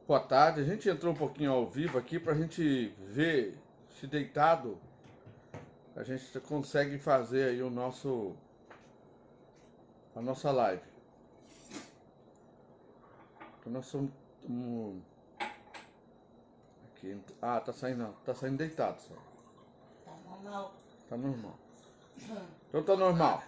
Boa tarde. A gente entrou um pouquinho ao vivo aqui para a gente ver se deitado a gente consegue fazer aí a nossa live. Então nós somos aqui. Tá saindo deitado só. Tá normal. Tá normal. Então tá normal.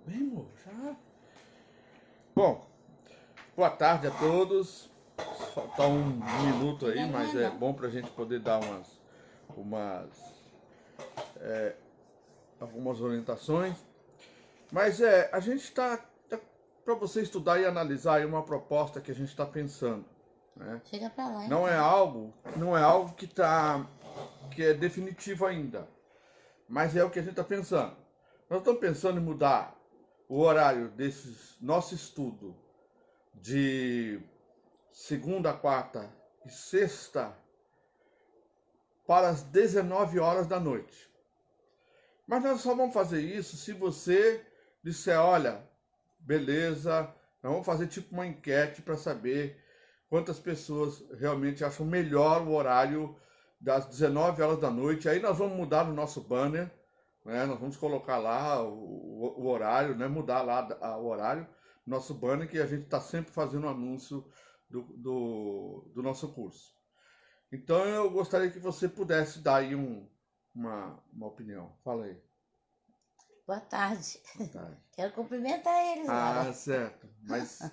Bem, amor, já. Bom, boa tarde a todos. Falta um minuto aí, Ainda não mas é é não. bom pra gente poder dar algumas orientações. Mas a gente tá para você estudar e analisar aí uma proposta que a gente está pensando, né? Chega pra lá Não é então. algo, não é algo que é definitivo ainda, mas é o que a gente está pensando. Nós estamos pensando em mudar o horário desse nosso estudo de segunda, quarta e sexta para as 19 horas da noite. Mas nós só vamos fazer isso se você disser, olha, beleza, nós vamos fazer tipo uma enquete para saber quantas pessoas realmente acham melhor o horário das 19 horas da noite. Aí nós vamos mudar no nosso banner, né? Nós vamos colocar lá o horário, né? Mudar lá o horário, nosso banner, que a gente está sempre fazendo anúncio do nosso curso. Então eu gostaria que você pudesse dar aí uma opinião. Fala aí. Boa tarde. Boa tarde. Quero cumprimentar eles, Ah, Lara. certo. Mas o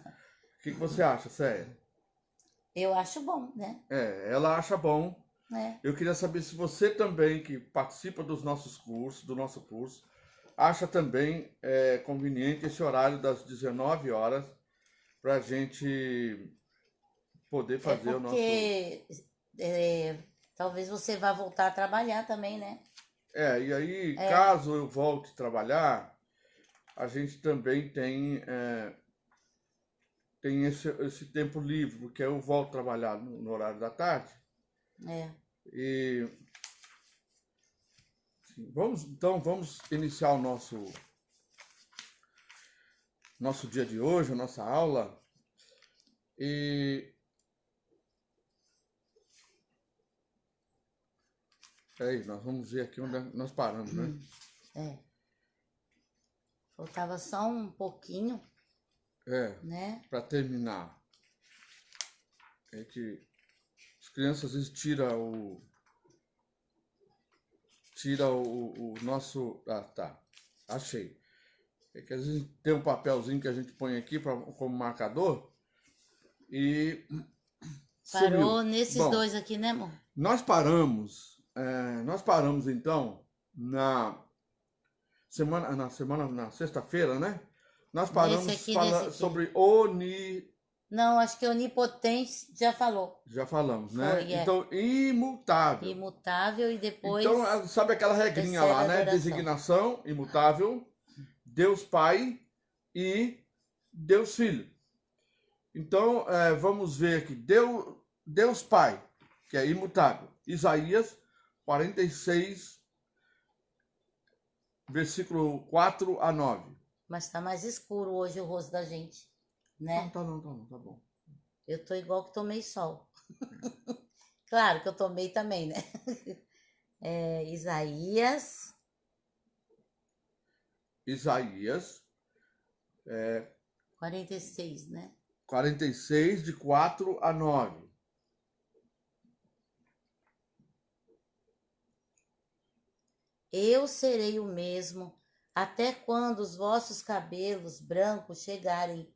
que você acha, sério? Eu acho bom, né? Ela acha bom. É. Eu queria saber se você também, que participa dos nossos cursos, do nosso curso, acha também conveniente esse horário das 19 horas para a gente poder É fazer o nosso. porque talvez você vá voltar a trabalhar também, né? E aí, É, caso eu volte a trabalhar, a gente também tem esse tempo livre, porque eu volto a trabalhar no horário da tarde. é. E vamos iniciar o nosso dia de hoje, a nossa aula. E aí, nós vamos ver aqui onde nós paramos, né? É. Faltava só um pouquinho, né? Para terminar. É que as crianças às vezes tira o nosso. Ah, tá. Achei. É que às vezes tem um papelzinho que a gente põe aqui como marcador e Parou sumiu. nesses Bom, dois aqui, né, amor? nós paramos então na sexta-feira, né? Nós Nesse paramos aqui, nesse falando aqui. sobre oni. Não, acho que onipotente já falou. Já falamos, né? Foi, é. Então, imutável. Imutável e Então, depois sabe aquela regrinha recebe lá, a né? adoração. Designação, imutável, Deus Pai e Deus Filho. Então, vamos ver aqui. Deus Pai, que é imutável. Isaías 46, versículo 4 a 9. Mas tá mais escuro hoje o rosto da gente, Não, né? tá não, tá não, tá bom. Eu tô igual que tomei sol. Claro que eu tomei também, né? Isaías Isaías 46, né? 46, de 4 a 9. Eu serei o mesmo até quando os vossos cabelos brancos chegarem,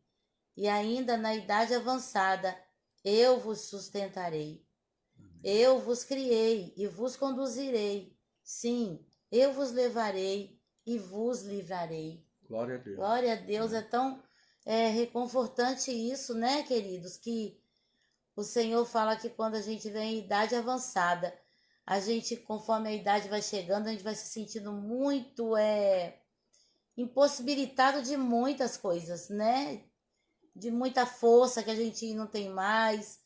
e ainda na idade avançada eu vos sustentarei. Eu vos criei e vos conduzirei. Sim, eu vos levarei e vos livrarei. Glória a Deus. Glória a Deus, é tão reconfortante isso, né, queridos? Que o Senhor fala que quando a gente vem em idade avançada, a gente, conforme a idade vai chegando, a gente vai se sentindo muito impossibilitado de muitas coisas, né? De muita força que a gente não tem mais.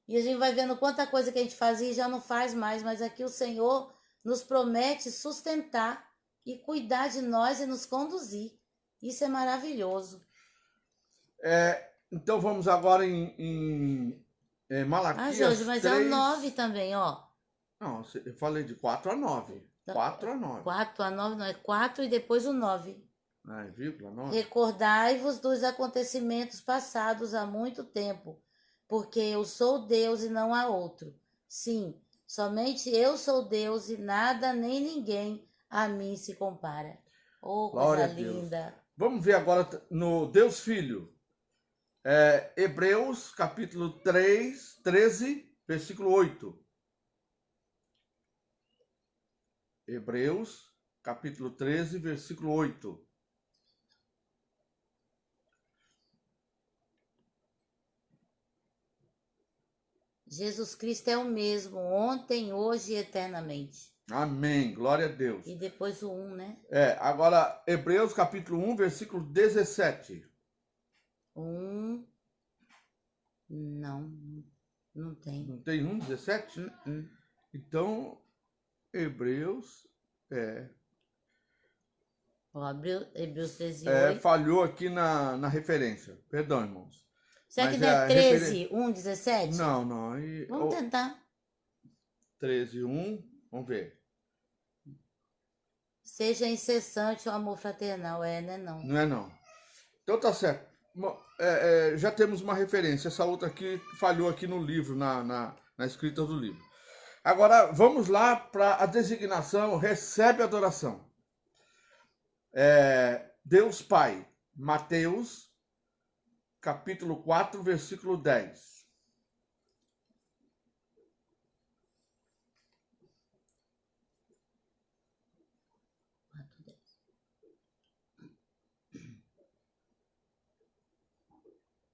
E a gente vai vendo quanta coisa que a gente fazia e já não faz mais, mas aqui o Senhor nos promete sustentar e cuidar de nós e nos conduzir. Isso é maravilhoso. Então vamos agora em Malaquias Jorge, mas 3. é o 9 também, ó. Não, eu falei de 4 a 9. 4 a 9. 4 a 9 não, é 4 e depois o 9. Vírgula 9. Recordai-vos dos acontecimentos passados há muito tempo, porque eu sou Deus e não há outro. Sim, somente eu sou Deus e nada nem ninguém a mim se compara. Oh, Glória coisa a Deus. linda. Vamos ver agora no Deus Filho. Hebreus capítulo 13, versículo 8. Hebreus capítulo 13, versículo 8. Jesus Cristo é o mesmo, ontem, hoje e eternamente. Amém, glória a Deus. E depois o 1, né? Agora, Hebreus capítulo 1, versículo 17. 1, não tem. Não tem 1, 17? Então, Hebreus, Hebreus 13, 8. falhou aqui na referência. Perdão, irmãos. Será que não é 13, 1, 17? Não. Vamos tentar. 13, 1, vamos ver. Seja incessante o amor fraternal, né? Não. Não é não. Então tá certo. Já temos uma referência. Essa outra aqui falhou aqui no livro, na escrita do livro. Agora, vamos lá para a designação recebe adoração. Deus Pai, Mateus, capítulo 4, versículo 10.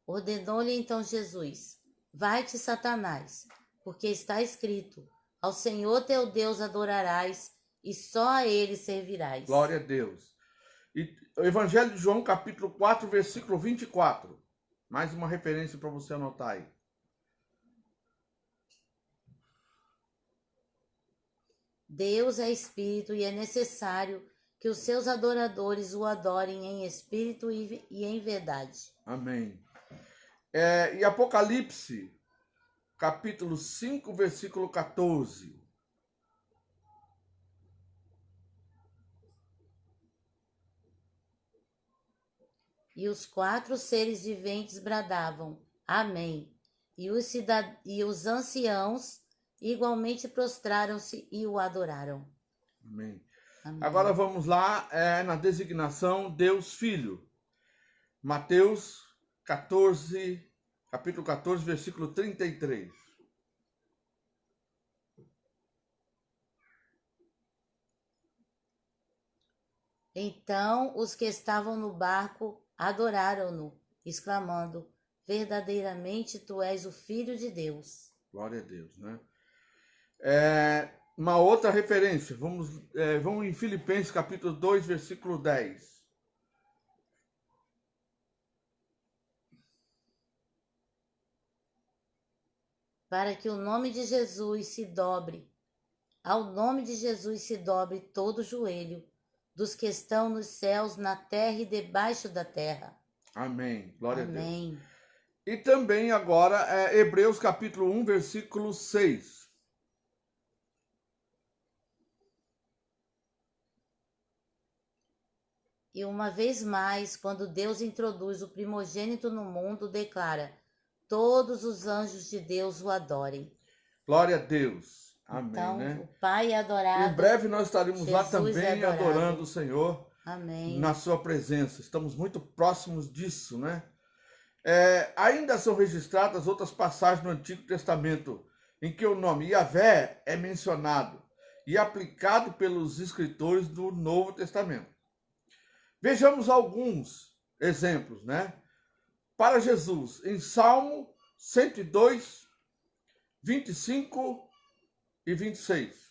Ordenou-lhe então Jesus: vai-te, Satanás, porque está escrito: ao Senhor teu Deus adorarás e só a ele servirás. Glória a Deus. E o Evangelho de João, capítulo 4, versículo 24. Mais uma referência para você anotar aí. Deus é espírito e é necessário que os seus adoradores o adorem em espírito e em verdade. Amém. E Apocalipse, capítulo 5, versículo 14. E os 4 seres viventes bradavam: Amém. E os anciãos igualmente prostraram-se e o adoraram. Amém. Amém. Agora vamos lá na designação Deus Filho. Mateus 14, capítulo 14, versículo 33. Então os que estavam no barco adoraram-no, exclamando: verdadeiramente tu és o Filho de Deus. Glória a Deus, né? Uma outra referência, vamos em Filipenses capítulo 2, versículo 10. Para que o nome de Jesus se dobre, ao nome de Jesus se dobre todo o joelho, dos que estão nos céus, na terra e debaixo da terra. Amém. Glória Amém. a Deus. E também agora Hebreus capítulo 1, versículo 6. E uma vez mais, quando Deus introduz o primogênito no mundo, declara: todos os anjos de Deus o adorem. Glória a Deus. Amém, então, né? O Pai é adorado. Em breve nós estaremos Jesus lá também é adorando o Senhor. Amém. Na sua presença. Estamos muito próximos disso, né? Ainda são registradas outras passagens no Antigo Testamento em que o nome Yahvé é mencionado e aplicado pelos escritores do Novo Testamento. Vejamos alguns exemplos, né? Para Jesus, em Salmo 102, 25 e 26.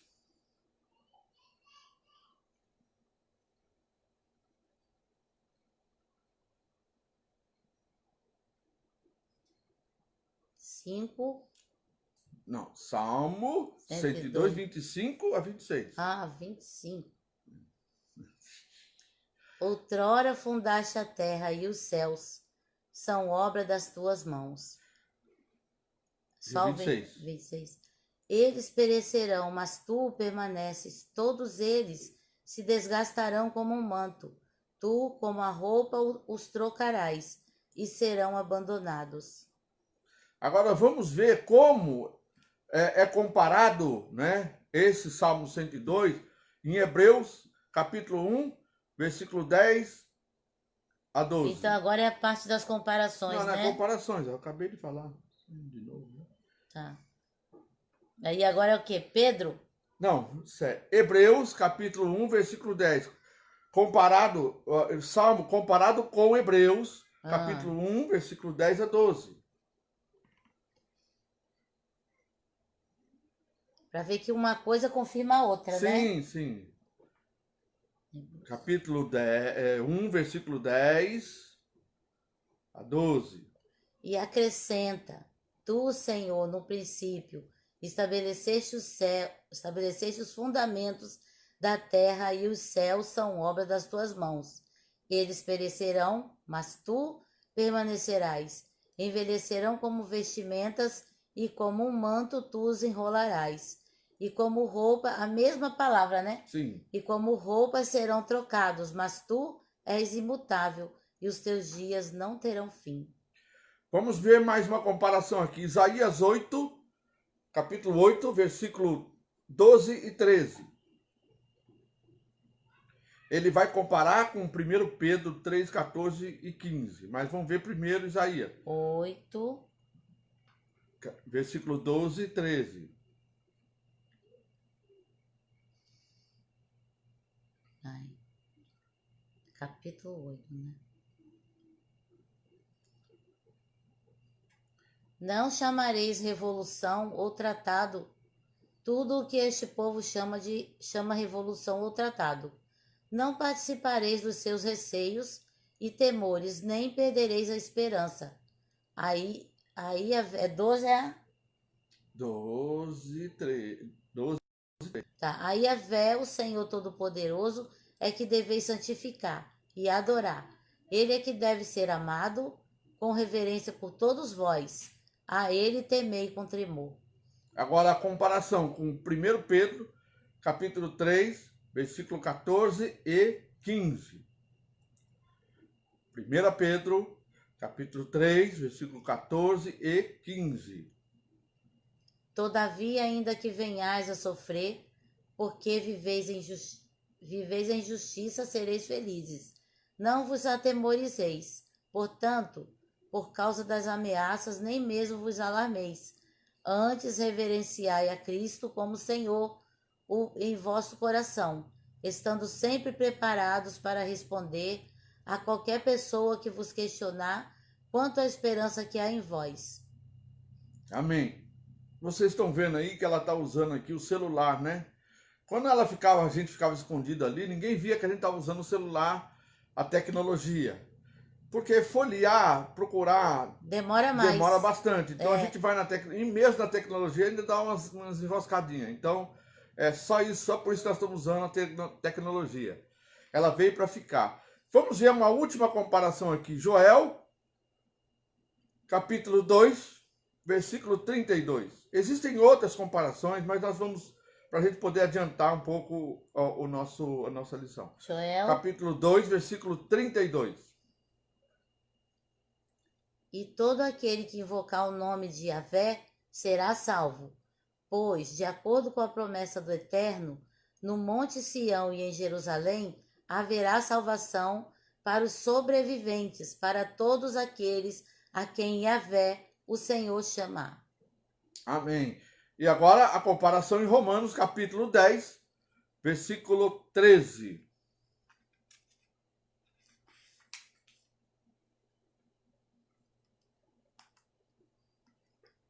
Não, Salmo 102, 25 a 26. Ah, 25. Outrora fundaste a terra e os céus, são obra das tuas mãos. Só 26. 26. Eles perecerão, mas tu permaneces. Todos eles se desgastarão como um manto. Tu, como a roupa, os trocarás e serão abandonados. Agora vamos ver como é comparado, né, esse Salmo 102 em Hebreus, capítulo 1, versículo 10 a 12. Então agora é a parte das comparações, Não, não né? é comparações, eu acabei de falar. De novo, né? Tá. Aí agora é o quê? Pedro? Não, Hebreus, capítulo 1, versículo 10. Comparado, Salmo comparado com Hebreus, capítulo 1, versículo 10 a 12. Para ver que uma coisa confirma a outra, né? Sim, sim. Capítulo 1, versículo 10 a 12. E acrescenta, tu, Senhor, no princípio, estabeleceste os fundamentos da terra e os céus são obra das tuas mãos. Eles perecerão, mas tu permanecerás. Envelhecerão como vestimentas e como um manto tu os enrolarás. E como roupa, a mesma palavra, né? Sim. E como roupa serão trocados, mas tu és imutável e os teus dias não terão fim. Vamos ver mais uma comparação aqui. Isaías 8, capítulo 8, versículo 12 e 13. Ele vai comparar com 1 Pedro 3, 14 e 15. Mas vamos ver primeiro Isaías. 8. Versículo 12 e 13. Ai. Capítulo 8, né? Não chamareis revolução ou tratado tudo o que este povo chama revolução ou tratado. Não participareis dos seus receios e temores, nem perdereis a esperança. Aí é 12 a... 12, 13. 12. Tá. Aí a vé, o Senhor Todo-Poderoso, é que deveis santificar e adorar. Ele é que deve ser amado com reverência por todos vós. A ele temei com tremor. Agora a comparação com 1 Pedro, capítulo 3, versículo 14 e 15. 1 Pedro, capítulo 3, versículo 14 e 15. Todavia, ainda que venhais a sofrer, porque viveis em justiça, sereis felizes. Não vos atemorizeis. Portanto, por causa das ameaças, nem mesmo vos alarmeis. Antes reverenciai a Cristo como Senhor em vosso coração, estando sempre preparados para responder a qualquer pessoa que vos questionar quanto à esperança que há em vós. Amém. Vocês estão vendo aí que ela está usando aqui o celular, né? Quando a gente ficava escondido ali, ninguém via que a gente estava usando o celular, a tecnologia. Porque folhear, procurar, demora mais. Demora bastante. Então a gente vai e mesmo na tecnologia ainda dá umas enroscadinhas. Então é só isso, só por isso que nós estamos usando a tecnologia. Ela veio para ficar. Vamos ver uma última comparação aqui. Joel, capítulo 2, versículo 32. Existem outras comparações, mas nós vamos, para a gente poder adiantar um pouco a nossa lição. Joel, capítulo 2, versículo 32. E todo aquele que invocar o nome de Yahvé será salvo, pois, de acordo com a promessa do Eterno, no Monte Sião e em Jerusalém haverá salvação para os sobreviventes, para todos aqueles a quem Yahvé, o Senhor, chamar. Amém. E agora a comparação em Romanos, capítulo 10, versículo 13.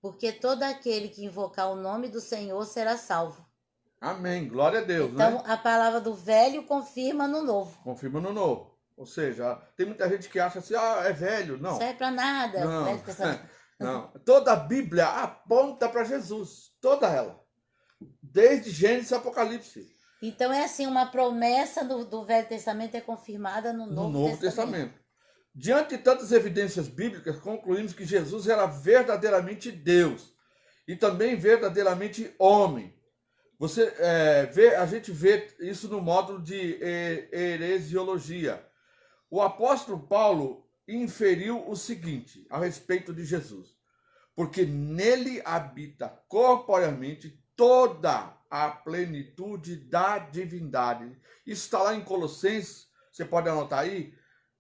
Porque todo aquele que invocar o nome do Senhor será salvo. Amém. Glória a Deus, então, né? a palavra do velho confirma no novo. Confirma no novo. Ou seja, tem muita gente que acha assim, é velho. Não. Não serve para nada. Não. Não. Toda a Bíblia aponta para Jesus. Toda ela. Desde Gênesis a Apocalipse. Então é assim, uma promessa do Velho Testamento é confirmada no No Novo Novo Testamento. Testamento. Diante de tantas evidências bíblicas, concluímos que Jesus era verdadeiramente Deus e também verdadeiramente homem. A gente vê isso no módulo de heresiologia. O apóstolo Paulo inferiu o seguinte a respeito de Jesus: porque nele habita corporeamente toda a plenitude da divindade. Isso está lá em Colossenses, você pode anotar aí,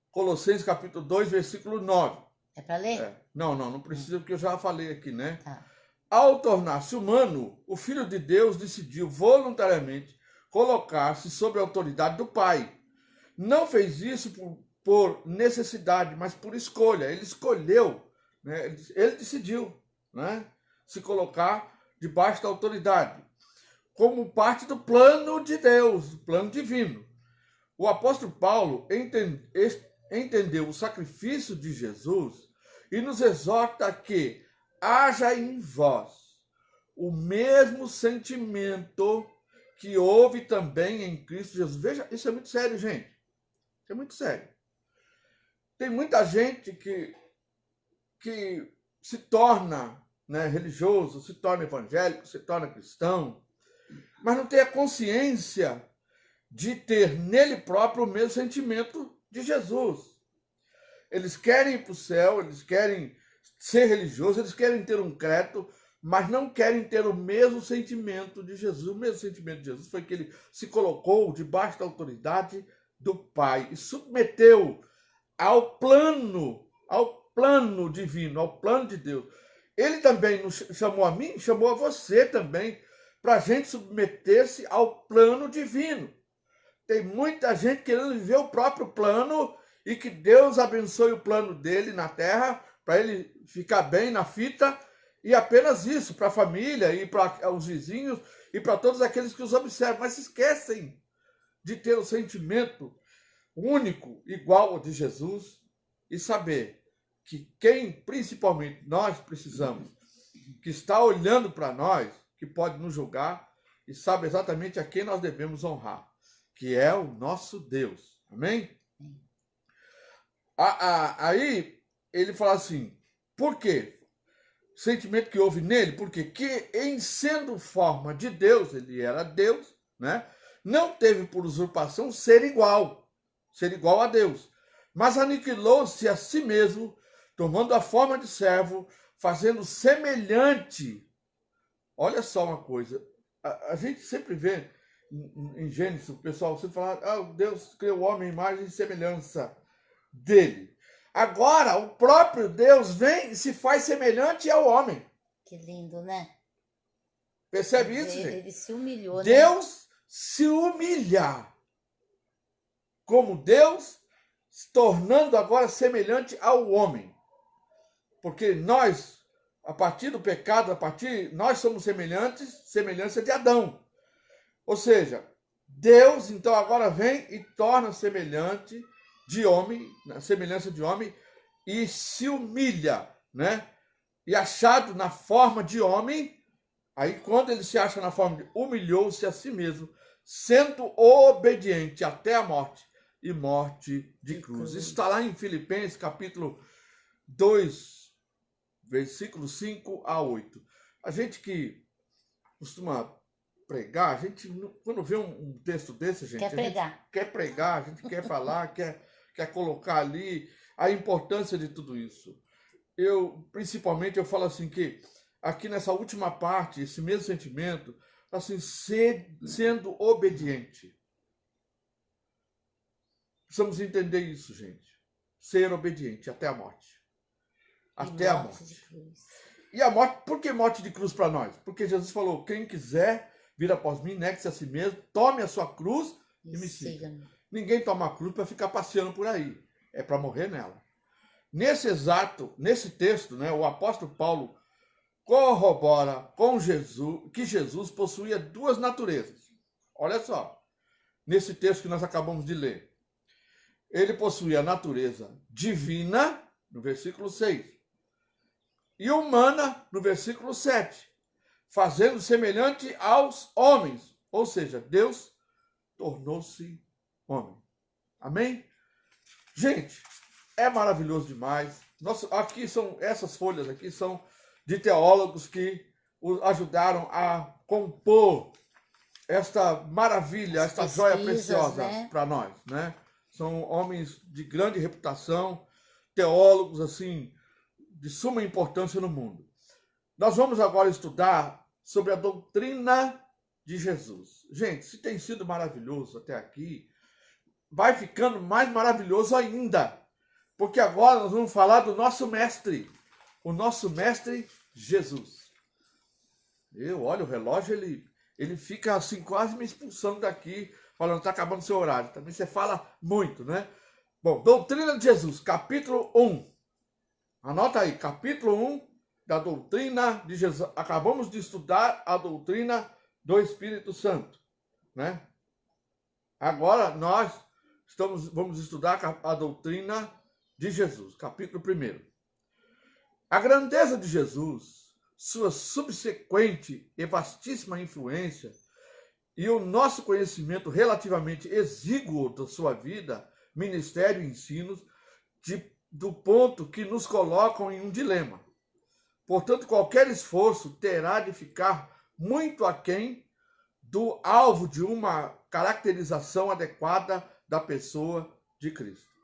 Colossenses capítulo 2, versículo 9. É para ler? Não precisa, porque eu já falei aqui, né? Tá. Ao tornar-se humano, o Filho de Deus decidiu voluntariamente colocar-se sob a autoridade do Pai. Não fez isso por necessidade, mas por escolha. Ele escolheu, né? Ele decidiu, né? Se colocar debaixo da autoridade, como parte do plano de Deus, do plano divino. O apóstolo Paulo entendeu o sacrifício de Jesus e nos exorta que haja em vós o mesmo sentimento que houve também em Cristo Jesus. Veja, isso é muito sério, gente. Isso é muito sério. Tem muita gente que se torna, né, religioso, se torna evangélico, se torna cristão, mas não tem a consciência de ter nele próprio o mesmo sentimento de Jesus. Eles querem ir para o céu, eles querem ser religiosos, eles querem ter um credo, mas não querem ter o mesmo sentimento de Jesus. O mesmo sentimento de Jesus foi que ele se colocou debaixo da autoridade do Pai e submeteu ao plano divino, ao plano de Deus. Ele também nos chamou a mim, chamou a você também, para a gente submeter-se ao plano divino. Tem muita gente querendo viver o próprio plano e que Deus abençoe o plano dele na terra, para ele ficar bem na fita, e apenas isso, para a família e para os vizinhos e para todos aqueles que os observam, mas se esquecem de ter o sentimento único, igual ao de Jesus, e saber que quem principalmente nós precisamos, que está olhando para nós, que pode nos julgar e sabe exatamente a quem nós devemos honrar, que é o nosso Deus. Amém? Aí ele fala assim, por quê? O sentimento que houve nele, porque que em sendo forma de Deus, ele era Deus, né? Não teve por usurpação ser igual a Deus, mas aniquilou-se a si mesmo, tomando a forma de servo, fazendo semelhante. Olha só uma coisa, a gente sempre vê em Gênesis, o pessoal sempre fala, Deus criou o homem à imagem e semelhança dele. Agora, o próprio Deus vem e se faz semelhante ao homem. Que lindo, né? Percebe isso, gente? Ele se humilhou, Deus, né? se humilha como Deus, se tornando agora semelhante ao homem. Porque nós, a partir do pecado, nós somos semelhança de Adão. Ou seja, Deus então agora vem e torna semelhante de homem, na semelhança de homem, e se humilha, né? E achado na forma de homem, aí quando ele se acha na forma de humilhou-se a si mesmo, sendo obediente até a morte, e morte de cruz. Isso está lá em Filipenses, capítulo 2, versículo 5 a 8. A gente que costuma pregar, a gente, quando vê um texto desse, gente, quer pregar, a gente quer falar, quer colocar ali a importância de tudo isso. Principalmente, eu falo assim que aqui nessa última parte, esse mesmo sentimento, assim, sendo obediente. Precisamos entender isso, gente. Ser obediente até a morte. Até a morte. E a morte, por que morte de cruz para nós? Porque Jesus falou, quem quiser vir após mim, negue-se a si mesmo, tome a sua cruz e me siga. Ninguém toma a cruz para ficar passeando por aí. É para morrer nela. Nesse texto, né, o apóstolo Paulo corrobora com Jesus que Jesus possuía duas naturezas. Olha só, nesse texto que nós acabamos de ler. Ele possuía a natureza divina, no versículo 6. e humana, no versículo 7, fazendo semelhante aos homens, ou seja, Deus tornou-se homem. Amém? Gente, é maravilhoso demais. Aqui são, essas folhas aqui são de teólogos que ajudaram a compor esta maravilha, esta joia preciosa, né, para nós, né? São homens de grande reputação, teólogos assim de suma importância no mundo. Nós vamos agora estudar sobre a doutrina de Jesus. Gente, se tem sido maravilhoso até aqui, vai ficando mais maravilhoso ainda, porque agora nós vamos falar do nosso mestre, o nosso mestre Jesus. Eu olho o relógio, ele fica assim quase me expulsando daqui, falando, está acabando o seu horário. Também você fala muito, né? Bom, doutrina de Jesus, capítulo 1. Anota aí, capítulo 1 da doutrina de Jesus. Acabamos de estudar a doutrina do Espírito Santo, né? Agora nós vamos estudar a doutrina de Jesus, capítulo 1. A grandeza de Jesus, sua subsequente e vastíssima influência e o nosso conhecimento relativamente exíguo da sua vida, ministério e ensinos, do ponto que nos colocam em um dilema. Portanto, qualquer esforço terá de ficar muito aquém do alvo de uma caracterização adequada da pessoa de Cristo.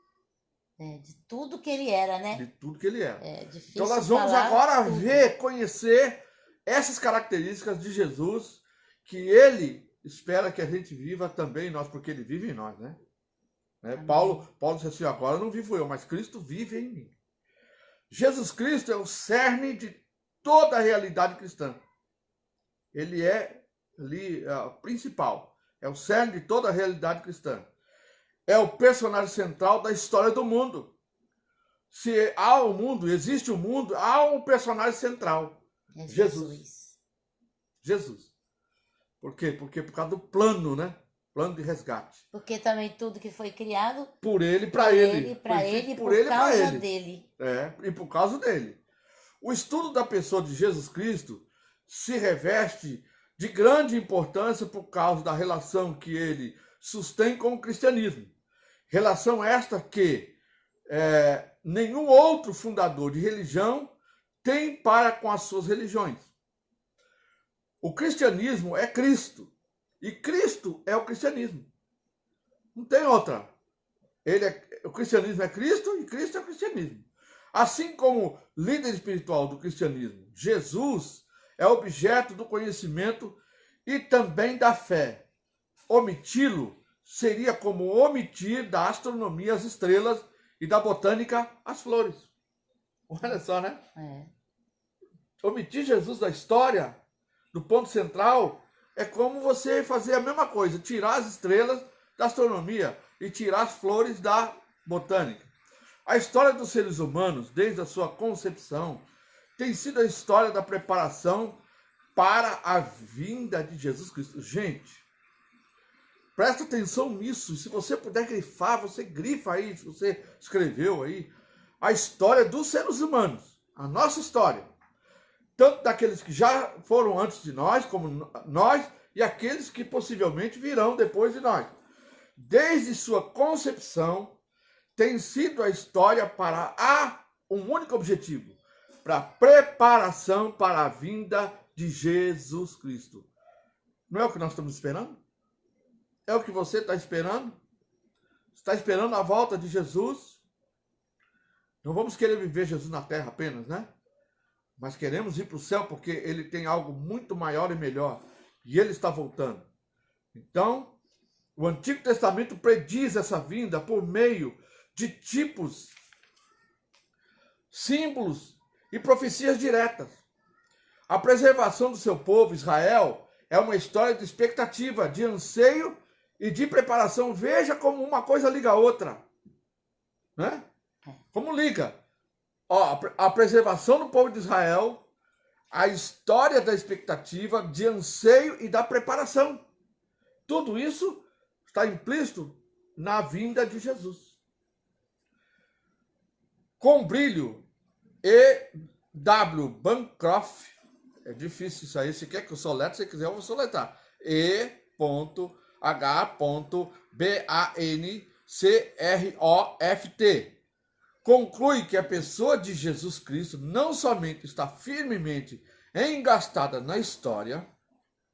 De tudo que ele era, né? De tudo que ele era. Difícil então nós vamos agora ver, conhecer essas características de Jesus que ele espera que a gente viva também nós, porque ele vive em nós, né? Paulo disse assim, agora não vivo eu, mas Cristo vive em mim. Jesus Cristo é o cerne de toda a realidade cristã. Ele é ali principal, é o cerne de toda a realidade cristã. É o personagem central da história do mundo. Se há um mundo, existe um mundo, há um personagem central. É Jesus. Por quê? Porque por causa do plano, né? Plano de resgate. Porque também tudo que foi criado por ele, para ele. Para ele, por causa dele. E por causa dele. O estudo da pessoa de Jesus Cristo se reveste de grande importância por causa da relação que ele sustém com o cristianismo. Relação esta que nenhum outro fundador de religião tem para com as suas religiões. O cristianismo é Cristo. E Cristo é o cristianismo. Não tem outra. O cristianismo é Cristo e Cristo é o cristianismo. Assim como líder espiritual do cristianismo, Jesus é objeto do conhecimento e também da fé. Omiti-lo seria como omitir da astronomia as estrelas e da botânica as flores. Olha só, né? Omitir Jesus da história, do ponto central, é como você fazer a mesma coisa, tirar as estrelas da astronomia e tirar as flores da botânica. A história dos seres humanos, desde a sua concepção, tem sido a história da preparação para a vinda de Jesus Cristo. Gente, presta atenção nisso. Se você puder grifar, você grifa aí, se você escreveu aí, a história dos seres humanos, a nossa história. Tanto daqueles que já foram antes de nós, como nós, e aqueles que possivelmente virão depois de nós. Desde sua concepção, tem sido a história para um único objetivo, para a preparação para a vinda de Jesus Cristo. Não é o que nós estamos esperando? É o que você está esperando? Está esperando a volta de Jesus? Não vamos querer viver Jesus na terra apenas, né? Mas queremos ir para o céu porque ele tem algo muito maior e melhor. E ele está voltando. Então, o Antigo Testamento prediz essa vinda por meio de tipos, símbolos e profecias diretas. A preservação do seu povo, Israel, é uma história de expectativa, de anseio e de preparação. Veja como uma coisa liga a outra. Né? Como liga? A preservação do povo de Israel, a história da expectativa, de anseio e da preparação. Tudo isso está implícito na vinda de Jesus. Com brilho e W. Bancroft, é difícil isso aí, se quer que eu soletre, se quiser eu vou soletrar. E.H.Bancroft conclui que a pessoa de Jesus Cristo não somente está firmemente engastada na história,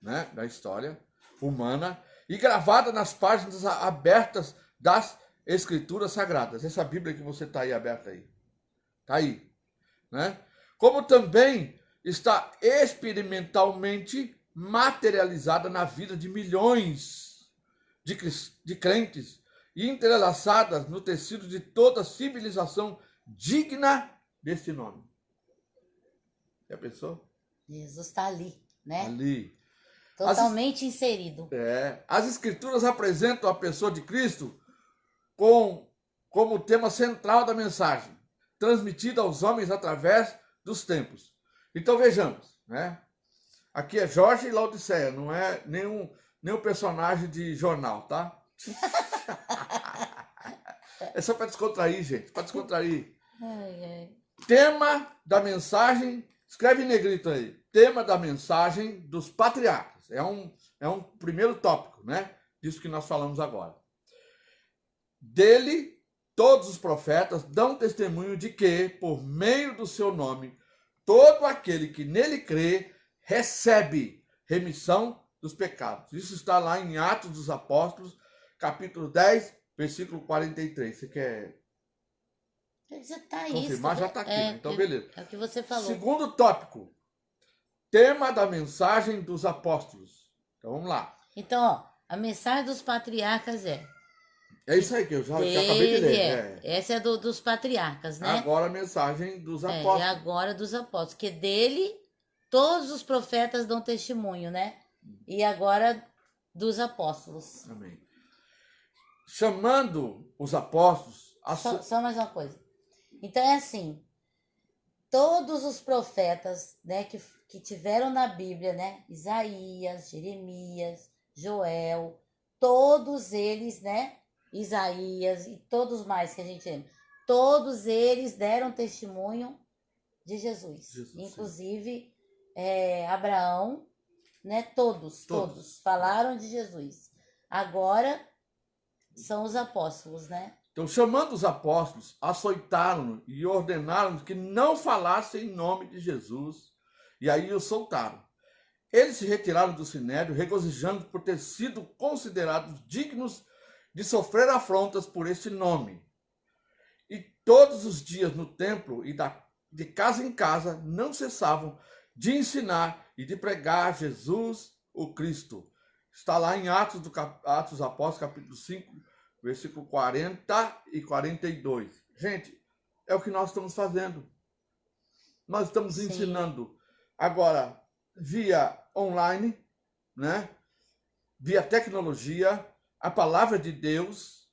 né, da história humana e gravada nas páginas abertas das Escrituras Sagradas. Essa Bíblia que você está aí aberta aí, tá aí, né? Como também está experimentalmente materializada na vida de milhões de crentes e entrelaçadas no tecido de toda civilização digna desse nome. Já pensou? Jesus está ali, né? Ali. Totalmente inserido. As Escrituras apresentam a pessoa de Cristo como tema central da mensagem, transmitida aos homens através dos tempos. Então vejamos, né? Aqui é Jorge e Laodiceia, não é nenhum personagem de jornal, tá? É só para descontrair, gente, para descontrair. Ai, ai. Tema da mensagem, escreve em negrito aí, tema da mensagem dos patriarcas. É um primeiro tópico, né? Disso que nós falamos agora. Dele, todos os profetas dão testemunho de que, por meio do seu nome, todo aquele que nele crê recebe remissão dos pecados. Isso está lá em Atos dos Apóstolos, capítulo 10, versículo 43. Você quer Já está aí. confirmar? Já está aqui, né? Então beleza. É o que você falou. Segundo tópico, tema da mensagem dos apóstolos. Então vamos lá. Então, ó, a mensagem dos patriarcas é isso aí que eu já acabei de ler. Essa é dos patriarcas, né? Agora a mensagem dos apóstolos. E agora dos apóstolos, que dele todos os profetas dão testemunho, né? E agora dos apóstolos. Amém. Chamando os apóstolos... Só mais uma coisa. Então é assim, todos os profetas, né, que tiveram na Bíblia, né? Isaías, Jeremias, Joel, todos eles, né? Isaías e todos mais que a gente lembra. Todos eles deram testemunho de Jesus. Inclusive Abraão, né? Todos falaram de Jesus. Agora são os apóstolos, né? Então, chamando os apóstolos, açoitaram-no e ordenaram que não falassem em nome de Jesus. E aí os soltaram. Eles se retiraram do sinédrio, regozijando por ter sido considerados dignos de sofrer afrontas por este nome. E todos os dias no templo e de casa em casa não cessavam de ensinar e de pregar Jesus, o Cristo. Está lá em Atos dos Apóstolos, capítulo 5, versículo 40 e 42. Gente, é o que nós estamos fazendo. Nós estamos ensinando. Agora, via online, né? Via tecnologia, a palavra de Deus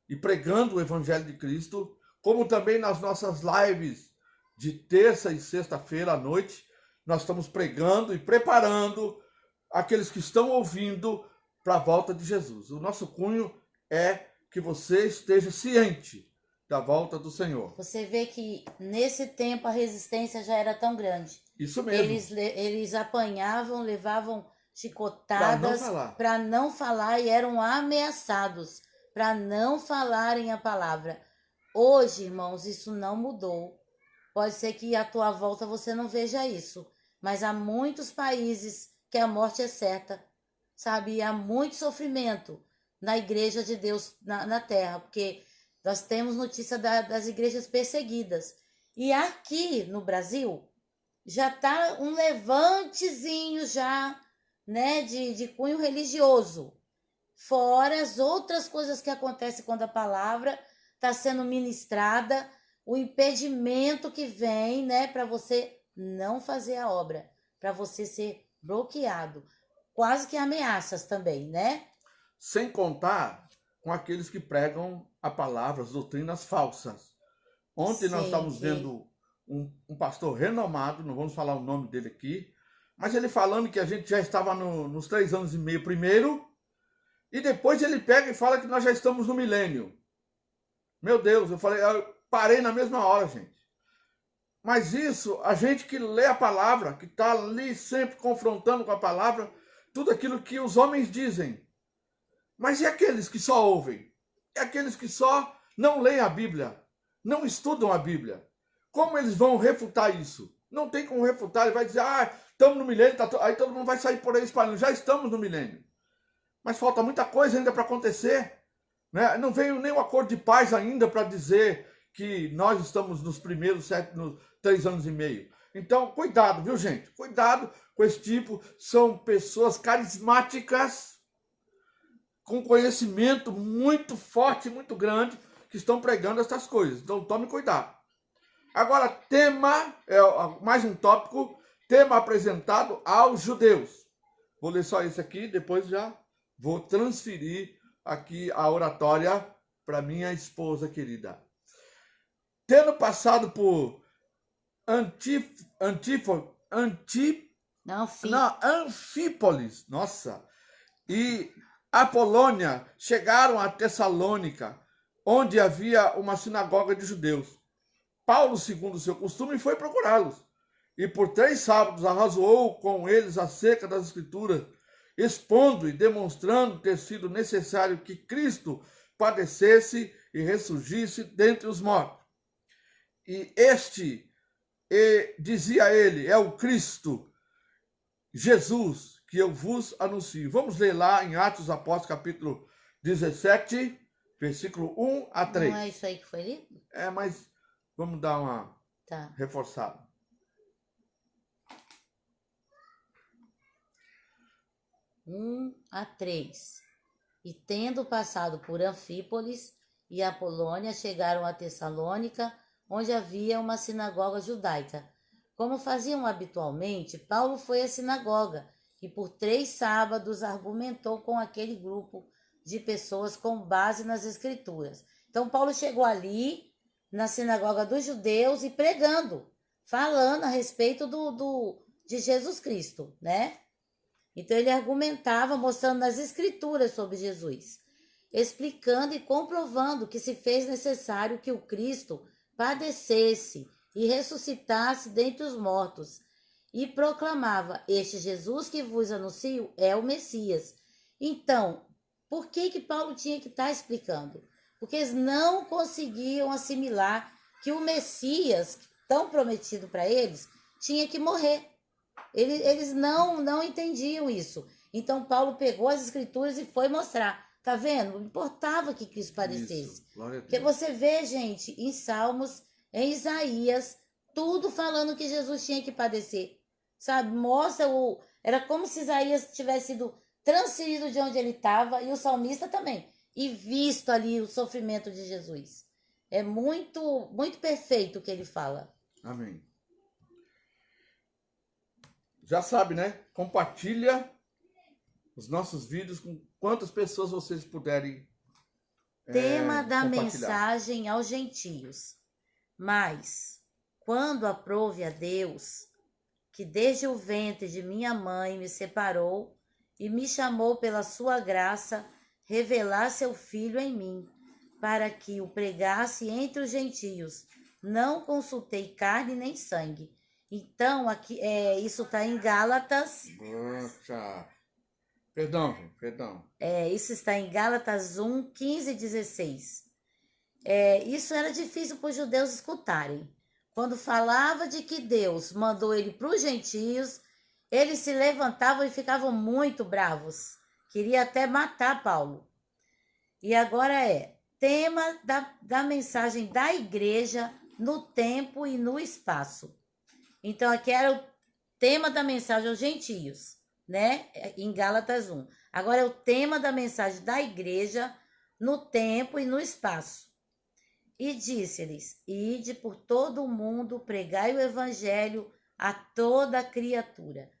e pregando o Evangelho de Cristo, como também nas nossas lives de terça e sexta-feira à noite, nós estamos pregando e preparando aqueles que estão ouvindo para a volta de Jesus. O nosso cunho é que você esteja ciente da volta do Senhor. Você vê que nesse tempo a resistência já era tão grande. Isso mesmo. Eles apanhavam, levavam chicotadas para não falar e eram ameaçados para não falarem a palavra. Hoje, irmãos, isso não mudou. Pode ser que à tua volta você não veja isso, mas há muitos países que a morte é certa, sabe? E há muito sofrimento na igreja de Deus na terra, porque nós temos notícia das igrejas perseguidas. E aqui no Brasil já está um levantezinho já, né, de cunho religioso, fora as outras coisas que acontecem quando a palavra está sendo ministrada, o impedimento que vem, né, para você não fazer a obra, para você ser bloqueado, quase que ameaças também, né? Sem contar com aqueles que pregam a palavra, as doutrinas falsas. Ontem nós estávamos vendo um pastor renomado, não vamos falar o nome dele aqui, mas ele falando que a gente já estava nos 3 anos e meio primeiro, e depois ele pega e fala que nós já estamos no milênio. Meu Deus, eu parei na mesma hora, gente. Mas isso, a gente que lê a palavra, que está ali sempre confrontando com a palavra, tudo aquilo que os homens dizem. Mas e aqueles que só ouvem? E aqueles que só não leem a Bíblia, não estudam a Bíblia? Como eles vão refutar isso? Não tem como refutar, ele vai dizer, estamos no milênio, aí todo mundo vai sair por aí espalhando, já estamos no milênio. Mas falta muita coisa ainda para acontecer. Né? Não veio nem o acordo de paz ainda para dizer que nós estamos nos primeiros 3 anos e meio. Então, cuidado, viu, gente? Cuidado com esse tipo. São pessoas carismáticas, com conhecimento muito forte, muito grande, que estão pregando essas coisas. Então, tome cuidado. Agora, tema, mais um tópico, tema apresentado aos judeus. Vou ler só esse aqui, depois já vou transferir aqui a oratória para minha esposa querida. Tendo passado por Anfípolis, nossa, e Apolônia, chegaram a Tessalônica, onde havia uma sinagoga de judeus. Paulo, segundo seu costume, foi procurá-los, e por 3 sábados arrazoou com eles acerca das Escrituras, expondo e demonstrando ter sido necessário que Cristo padecesse e ressurgisse dentre os mortos. E dizia ele, é o Cristo, Jesus, que eu vos anuncio. Vamos ler lá em Atos dos Apóstolos, capítulo 17, versículo 1 a 3. Não é isso aí que foi lido? Mas vamos dar uma reforçada. 1 a 3. E tendo passado por Anfípolis e Apolônia, chegaram a Tessalônica, onde havia uma sinagoga judaica. Como faziam habitualmente, Paulo foi à sinagoga e por 3 sábados argumentou com aquele grupo de pessoas com base nas Escrituras. Então, Paulo chegou ali na sinagoga dos judeus e pregando, falando a respeito de Jesus Cristo, né? Então, ele argumentava, mostrando nas Escrituras sobre Jesus, explicando e comprovando que se fez necessário que o Cristo padecesse e ressuscitasse dentre os mortos, e proclamava, este Jesus que vos anuncio é o Messias. Então, por que Paulo tinha que estar explicando? Porque eles não conseguiam assimilar que o Messias, tão prometido para eles, tinha que morrer. Eles não entendiam isso. Então, Paulo pegou as Escrituras e foi mostrar. Tá vendo? Não importava que Cristo padecesse. Porque você vê, gente, em Salmos, em Isaías, tudo falando que Jesus tinha que padecer. Sabe? Mostra era como se Isaías tivesse sido transferido de onde ele estava, e o salmista também. E visto ali o sofrimento de Jesus. É muito, muito perfeito o que ele fala. Amém. Já sabe, né? Compartilha os nossos vídeos com quantas pessoas vocês puderem Tema da mensagem aos gentios. Mas, quando aprouve a Deus, que desde o ventre de minha mãe me separou e me chamou pela sua graça, revelar seu Filho em mim, para que o pregasse entre os gentios. Não consultei carne nem sangue. Então, aqui, isso está em Gálatas. Perdão. Isso está em Gálatas 1, 15 e 16. Isso era difícil para os judeus escutarem. Quando falava de que Deus mandou ele para os gentios, eles se levantavam e ficavam muito bravos. Queria até matar Paulo. E agora tema da mensagem da igreja no tempo e no espaço. Então, aqui era o tema da mensagem aos gentios, né? Em Gálatas 1. Agora é o tema da mensagem da igreja no tempo e no espaço. E disse-lhes, ide por todo o mundo, pregai o evangelho a toda criatura.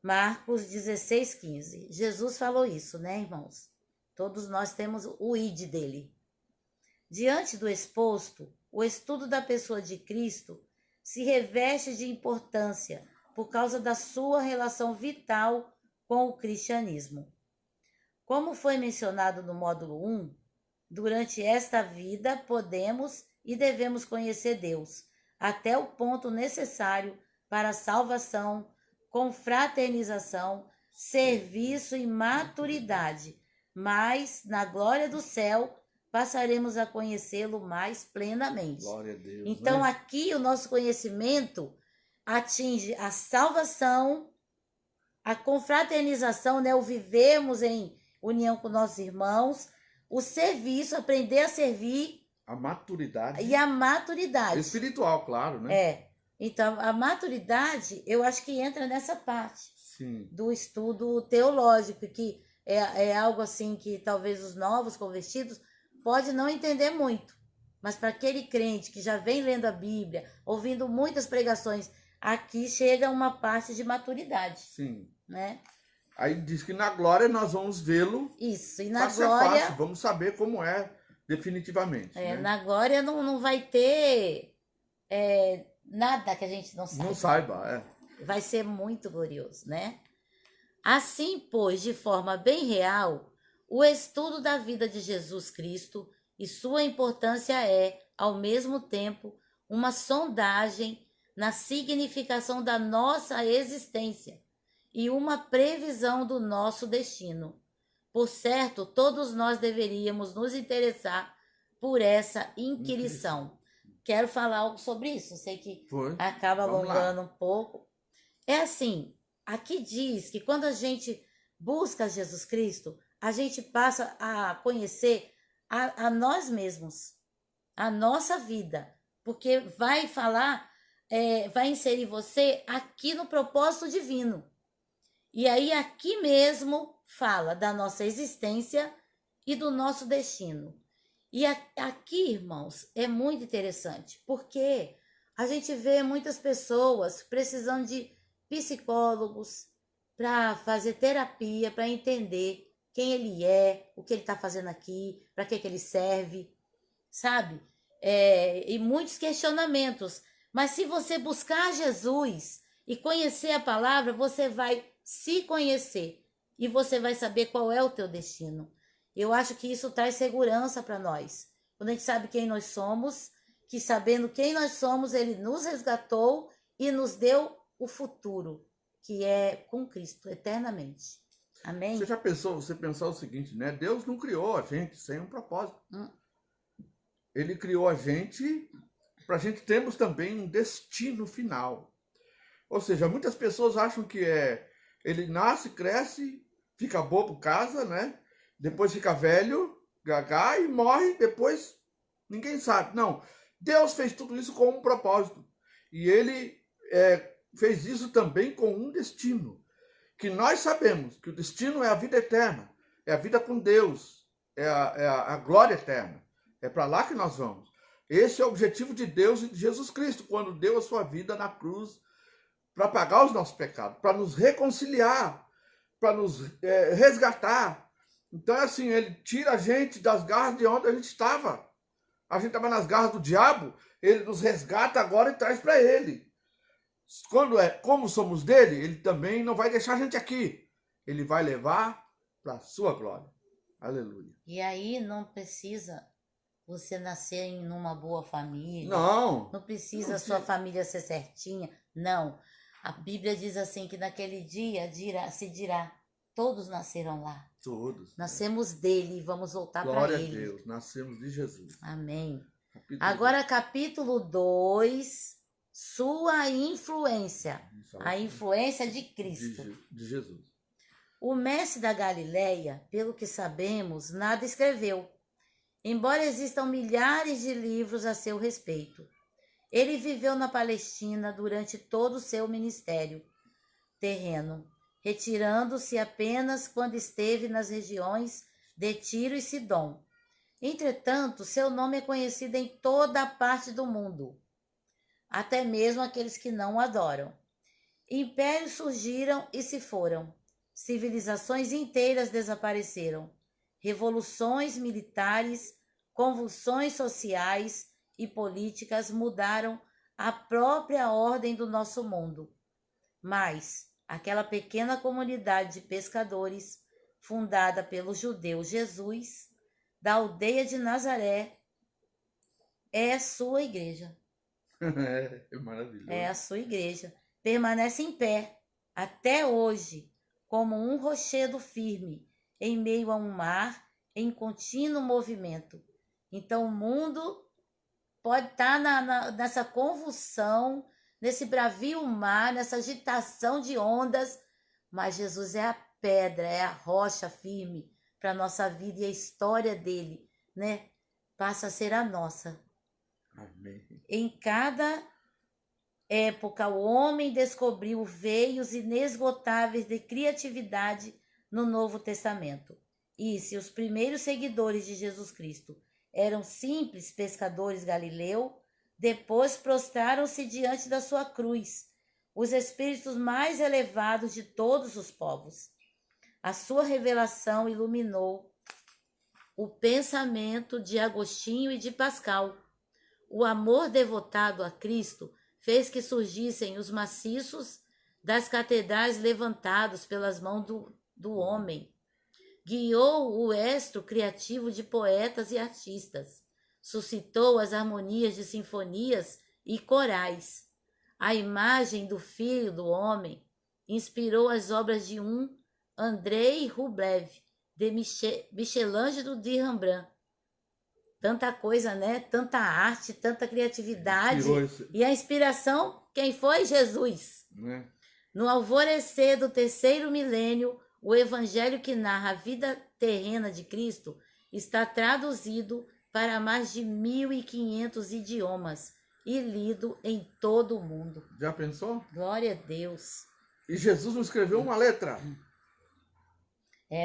Marcos 16, 15. Jesus falou isso, né, irmãos? Todos nós temos o ide dele. Diante do exposto, o estudo da pessoa de Cristo se reveste de importância por causa da sua relação vital com o cristianismo. Como foi mencionado no módulo 1, durante esta vida podemos e devemos conhecer Deus, até o ponto necessário para a salvação, confraternização, serviço e maturidade. Mas, na glória do céu, passaremos a conhecê-lo mais plenamente. Glória a Deus. Então, né? aqui o nosso conhecimento atinge a salvação, a confraternização, né? O vivermos em união com nossos irmãos, o serviço, aprender a servir A maturidade e a maturidade. espiritual, claro, né? É. Então, a maturidade, eu acho que entra nessa parte Sim. do estudo teológico, que é algo assim que talvez os novos convertidos pode não entender muito. Mas para aquele crente que já vem lendo a Bíblia, ouvindo muitas pregações, aqui chega uma parte de maturidade, Sim. né? Aí diz que na glória nós vamos vê-lo Isso, e na face a glória, face, vamos saber como é definitivamente. né? na glória não vai ter nada que a gente não saiba. Não saiba, Vai ser muito glorioso, né? Assim, pois, de forma bem real, o estudo da vida de Jesus Cristo e sua importância é, ao mesmo tempo, uma sondagem na significação da nossa existência e uma previsão do nosso destino. Por certo, todos nós deveríamos nos interessar por essa inquirição. Quero falar algo sobre isso, sei que Foi. acaba Vamos lá. alongando um pouco. É assim, aqui diz que quando a gente busca Jesus Cristo, a gente passa a conhecer a nós mesmos, a nossa vida, porque vai falar, vai inserir você aqui no propósito divino. E aí aqui mesmo fala da nossa existência e do nosso destino. E aqui, irmãos, é muito interessante, porque a gente vê muitas pessoas precisando de psicólogos para fazer terapia, para entender quem ele é, o que ele está fazendo aqui, para que ele serve, sabe? E muitos questionamentos. Mas se você buscar Jesus e conhecer a palavra, você vai se conhecer e você vai saber qual é o teu destino. Eu acho que isso traz segurança para nós. Quando a gente sabe quem nós somos, que sabendo quem nós somos, ele nos resgatou e nos deu o futuro, que é com Cristo, eternamente. Amém? Você já pensou, você pensou o seguinte, né? Deus não criou a gente sem um propósito. Ele criou a gente para a gente termos também um destino final. Ou seja, muitas pessoas acham que ele nasce, cresce, fica bobo, casa, né? Depois fica velho, gagá e morre, depois ninguém sabe. Não, Deus fez tudo isso com um propósito. E ele fez isso também com um destino. Que nós sabemos que o destino é a vida eterna, é a vida com Deus, é a glória eterna. É para lá que nós vamos. Esse é o objetivo de Deus e de Jesus Cristo, quando deu a sua vida na cruz para pagar os nossos pecados, para nos reconciliar, para nos resgatar. Então é assim, ele tira a gente das garras de onde a gente estava. A gente estava nas garras do diabo, ele nos resgata agora e traz para ele. Como somos dele, ele também não vai deixar a gente aqui. Ele vai levar para a sua glória. Aleluia. E aí não precisa você nascer em uma boa família. Não. Não precisa a sua família ser certinha. Não. A Bíblia diz assim que naquele dia se dirá, todos nasceram lá. Todos. Nascemos dele e vamos voltar para Glória a ele. Deus. Nascemos de Jesus. Amém. Capítulo Agora, capítulo 2, sua influência. A influência de Cristo. de Jesus. O mestre da Galileia, pelo que sabemos, nada escreveu, embora existam milhares de livros a seu respeito. Ele viveu na Palestina durante todo o seu ministério terreno, retirando-se apenas quando esteve nas regiões de Tiro e Sidom. Entretanto, seu nome é conhecido em toda a parte do mundo, até mesmo aqueles que não o adoram. Impérios surgiram e se foram. Civilizações inteiras desapareceram. Revoluções militares, convulsões sociais e políticas mudaram a própria ordem do nosso mundo. Mas aquela pequena comunidade de pescadores, fundada pelo judeu Jesus, da aldeia de Nazaré, é sua igreja. É maravilhoso. É a sua igreja. Permanece em pé até hoje, como um rochedo firme, em meio a um mar em contínuo movimento. Então o mundo pode estar nessa convulsão, nesse bravio mar, nessa agitação de ondas, mas Jesus é a pedra, é a rocha firme para a nossa vida, e a história dele, né, passa a ser a nossa. Amém. Em cada época, o homem descobriu veios inesgotáveis de criatividade no Novo Testamento. E se os primeiros seguidores de Jesus Cristo eram simples pescadores galileus, depois prostraram-se diante da sua cruz, os espíritos mais elevados de todos os povos. A sua revelação iluminou o pensamento de Agostinho e de Pascal. O amor devotado a Cristo fez que surgissem os maciços das catedrais levantados pelas mãos do homem. Guiou o estro criativo de poetas e artistas. Suscitou as harmonias de sinfonias e corais. A imagem do Filho do Homem inspirou as obras de Andrei Rublev, de Michelangelo de Rembrandt. Tanta coisa, né? Tanta arte, tanta criatividade. E a inspiração, quem foi? Jesus. Né? No alvorecer do 3º milênio, o evangelho que narra a vida terrena de Cristo está traduzido para mais de 1.500 idiomas e lido em todo o mundo. Já pensou? Glória a Deus. E Jesus não escreveu uma letra.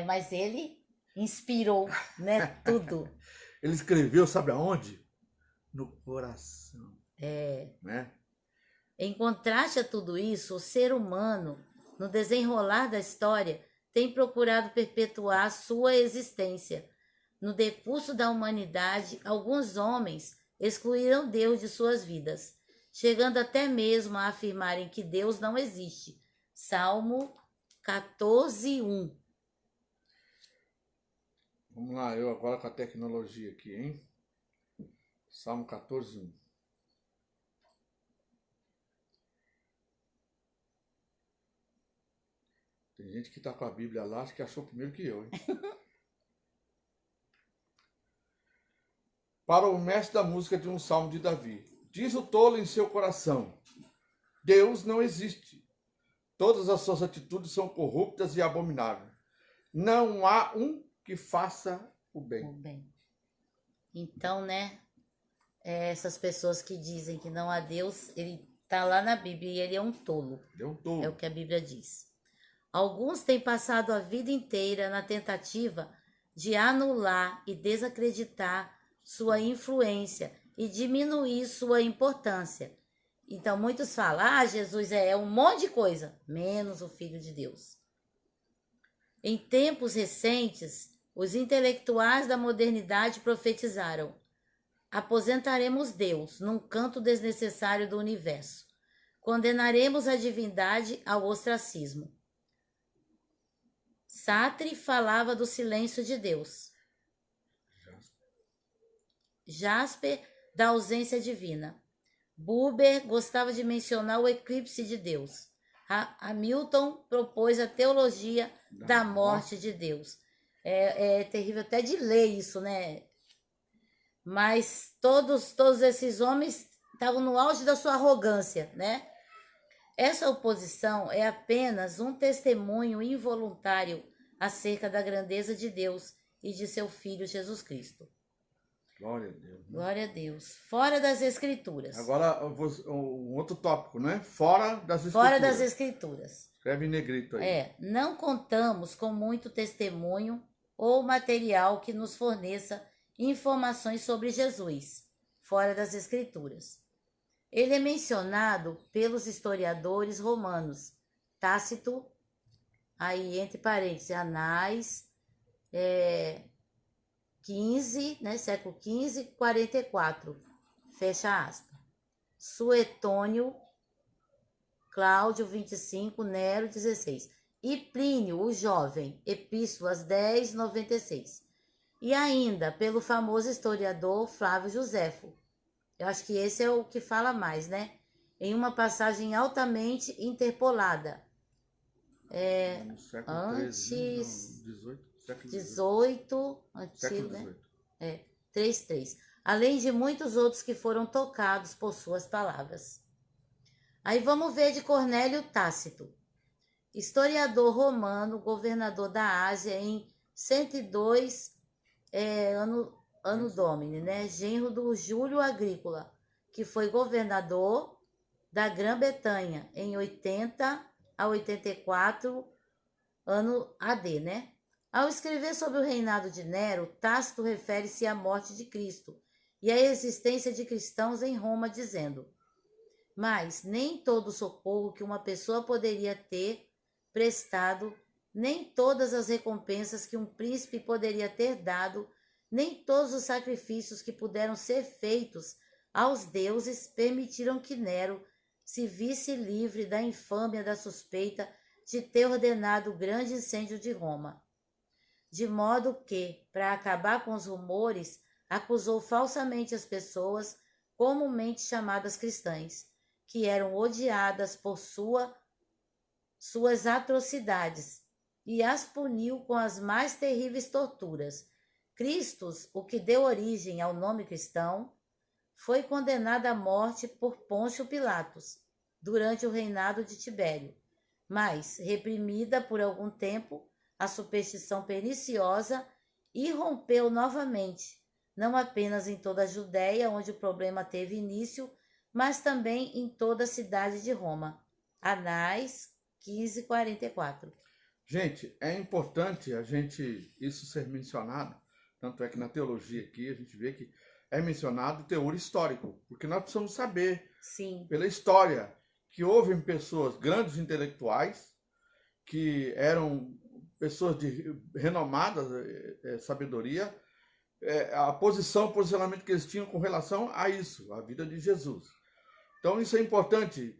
Mas ele inspirou, né? Tudo. Ele escreveu, sabe aonde? No coração. Né? Em contraste a tudo isso, o ser humano, no desenrolar da história, tem procurado perpetuar sua existência. No decurso da humanidade, alguns homens excluíram Deus de suas vidas, chegando até mesmo a afirmarem que Deus não existe. Salmo 14:1. Vamos lá, eu agora com a tecnologia aqui, hein? Salmo 14:1. Tem gente que tá com a Bíblia lá, acho que achou primeiro que eu, hein? Para o mestre da música de um salmo de Davi. Diz o tolo em seu coração: Deus não existe. Todas as suas atitudes são corruptas e abomináveis. Não há um que faça o bem. Então, né? Essas pessoas que dizem que não há Deus, ele tá lá na Bíblia e ele é um tolo. Ele é um tolo. É o que a Bíblia diz. Alguns têm passado a vida inteira na tentativa de anular e desacreditar sua influência e diminuir sua importância. Então, muitos falam, Jesus é um monte de coisa, menos o Filho de Deus. Em tempos recentes, os intelectuais da modernidade profetizaram: aposentaremos Deus num canto desnecessário do universo. Condenaremos a divindade ao ostracismo. Sartre falava do silêncio de Deus. Jasper, da ausência divina. Buber gostava de mencionar o eclipse de Deus. Hamilton propôs a teologia da morte de Deus. É terrível até de ler isso, né? Mas todos esses homens estavam no auge da sua arrogância, né? Essa oposição é apenas um testemunho involuntário acerca da grandeza de Deus e de seu Filho Jesus Cristo. Glória a Deus. Né? Glória a Deus. Fora das Escrituras. Agora, um outro tópico, né? Fora das Escrituras. Fora das Escrituras. Escreve em negrito aí. Não contamos com muito testemunho ou material que nos forneça informações sobre Jesus, fora das Escrituras. Ele é mencionado pelos historiadores romanos, Tácito, aí entre parênteses, Anais, 15, né, século XV, 44, fecha aspas. Suetônio, Cláudio, 25, Nero, 16. E Plínio, o jovem, Epístolas 10, 96. E ainda pelo famoso historiador Flávio Joséfo, Eu acho que esse é o que fala mais, né? Em uma passagem altamente interpolada. No século XIII, né? Antes Não, 18, século XVIII. 18, Século antigo, né? XVIII. 3:3. Além de muitos outros que foram tocados por suas palavras. Aí vamos ver de Cornélio Tácito. Historiador romano, governador da Ásia em 102 ano Domini, né? Genro do Júlio Agrícola, que foi governador da Grã-Bretanha em 80 a 84 ano AD, né? Ao escrever sobre o reinado de Nero, Tácito refere-se à morte de Cristo e à existência de cristãos em Roma, dizendo: mas nem todo o socorro que uma pessoa poderia ter prestado, nem todas as recompensas que um príncipe poderia ter dado, nem todos os sacrifícios que puderam ser feitos aos deuses permitiram que Nero se visse livre da infâmia da suspeita de ter ordenado o grande incêndio de Roma. De modo que, para acabar com os rumores, acusou falsamente as pessoas comumente chamadas cristãs, que eram odiadas por suas atrocidades, e as puniu com as mais terríveis torturas. Cristo, o que deu origem ao nome cristão, foi condenado à morte por Pôncio Pilatos, durante o reinado de Tibério, mas, reprimida por algum tempo, a superstição perniciosa irrompeu novamente, não apenas em toda a Judéia, onde o problema teve início, mas também em toda a cidade de Roma. Anais 15:44. Gente, é importante isso ser mencionado, tanto é que na teologia aqui a gente vê que é mencionado o teor histórico, porque nós precisamos saber, Sim, pela história, que houve pessoas, grandes intelectuais, que eram pessoas de renomada sabedoria, o posicionamento que eles tinham com relação a isso, a vida de Jesus. Então isso é importante,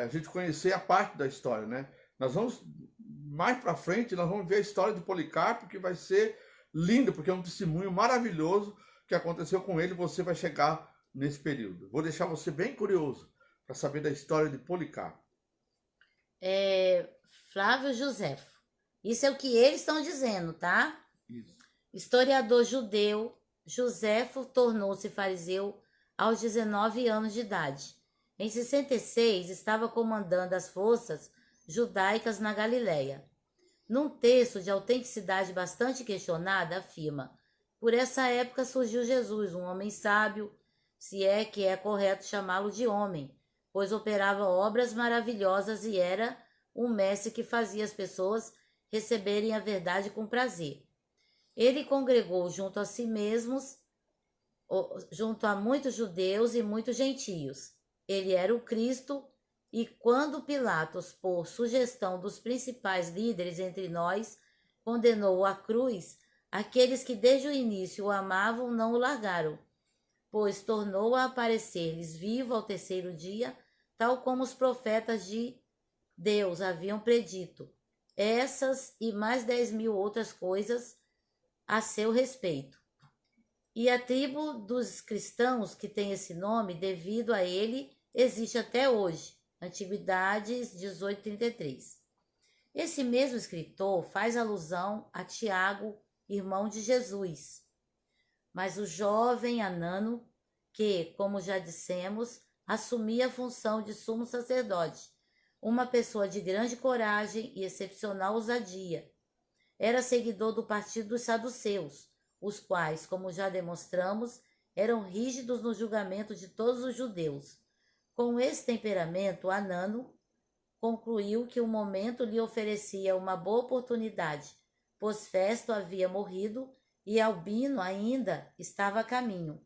a gente conhecer a parte da história, né? Nós vamos, mais para frente, nós vamos ver a história de Policarpo, que vai ser linda, porque é um testemunho maravilhoso que aconteceu com ele, você vai chegar nesse período. Vou deixar você bem curioso para saber da história de Policarpo. Flávio Josefo. Isso é o que eles estão dizendo, tá? Isso. Historiador judeu, Josefo tornou-se fariseu aos 19 anos de idade. Em 66, estava comandando as forças judaicas na Galileia. Num texto de autenticidade bastante questionada, afirma: por essa época surgiu Jesus, um homem sábio, se é que é correto chamá-lo de homem, pois operava obras maravilhosas e era um mestre que fazia as pessoas receberem a verdade com prazer. Ele congregou junto a si mesmos, junto a muitos judeus e muitos gentios. Ele era o Cristo, e quando Pilatos, por sugestão dos principais líderes entre nós, condenou-o à cruz, aqueles que desde o início o amavam não o largaram, pois tornou a aparecer-lhes vivo ao terceiro dia, tal como os profetas de Deus haviam predito. Essas e mais 10.000 outras coisas a seu respeito. E a tribo dos cristãos que tem esse nome, devido a ele, existe até hoje. Antiguidades 18:33. Esse mesmo escritor faz alusão a Tiago, irmão de Jesus. Mas o jovem Anano, que, como já dissemos, assumia a função de sumo sacerdote, uma pessoa de grande coragem e excepcional ousadia, era seguidor do partido dos saduceus, os quais, como já demonstramos, eram rígidos no julgamento de todos os judeus. Com esse temperamento, Anano concluiu que o momento lhe oferecia uma boa oportunidade, pois Festo havia morrido e Albino ainda estava a caminho.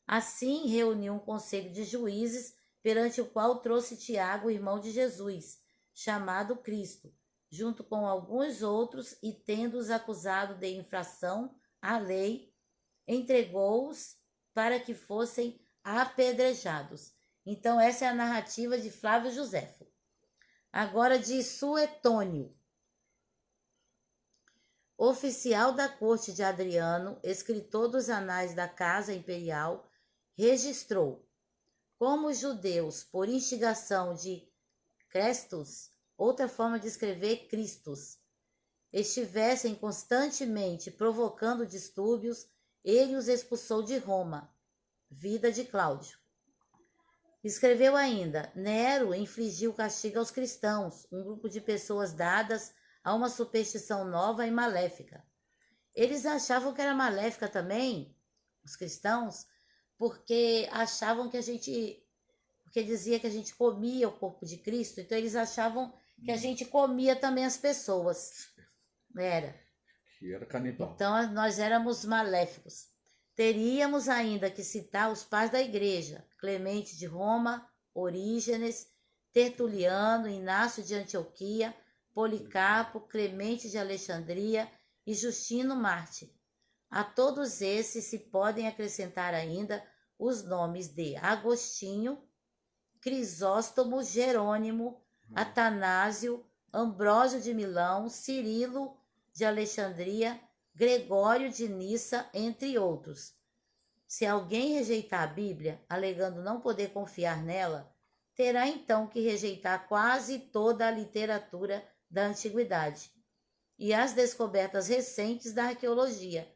Assim, reuniu um conselho de juízes, perante o qual trouxe Tiago, irmão de Jesus, chamado Cristo, junto com alguns outros, e tendo-os acusado de infração à lei, entregou-os para que fossem apedrejados. Então, essa é a narrativa de Flávio Josefo. Agora de Suetônio, oficial da corte de Adriano, escritor dos anais da Casa Imperial, registrou como os judeus, por instigação de Crestus, outra forma de escrever Christus, estivessem constantemente provocando distúrbios, ele os expulsou de Roma. Vida de Cláudio. Escreveu ainda: Nero infligiu castigo aos cristãos, um grupo de pessoas dadas a uma superstição nova e maléfica. Eles achavam que era maléfica também, os cristãos, porque achavam porque dizia que a gente comia o corpo de Cristo, então eles achavam que a gente comia também as pessoas. Que era canibal. Então nós éramos maléficos. Teríamos ainda que citar os pais da igreja: Clemente de Roma, Orígenes, Tertuliano, Inácio de Antioquia, Policarpo, Clemente de Alexandria e Justino Marte. A todos esses se podem acrescentar ainda os nomes de Agostinho, Crisóstomo, Jerônimo, Atanásio, Ambrósio de Milão, Cirilo de Alexandria, Gregório de Nissa, entre outros. Se alguém rejeitar a Bíblia, alegando não poder confiar nela, terá então que rejeitar quase toda a literatura da antiguidade e as descobertas recentes da arqueologia.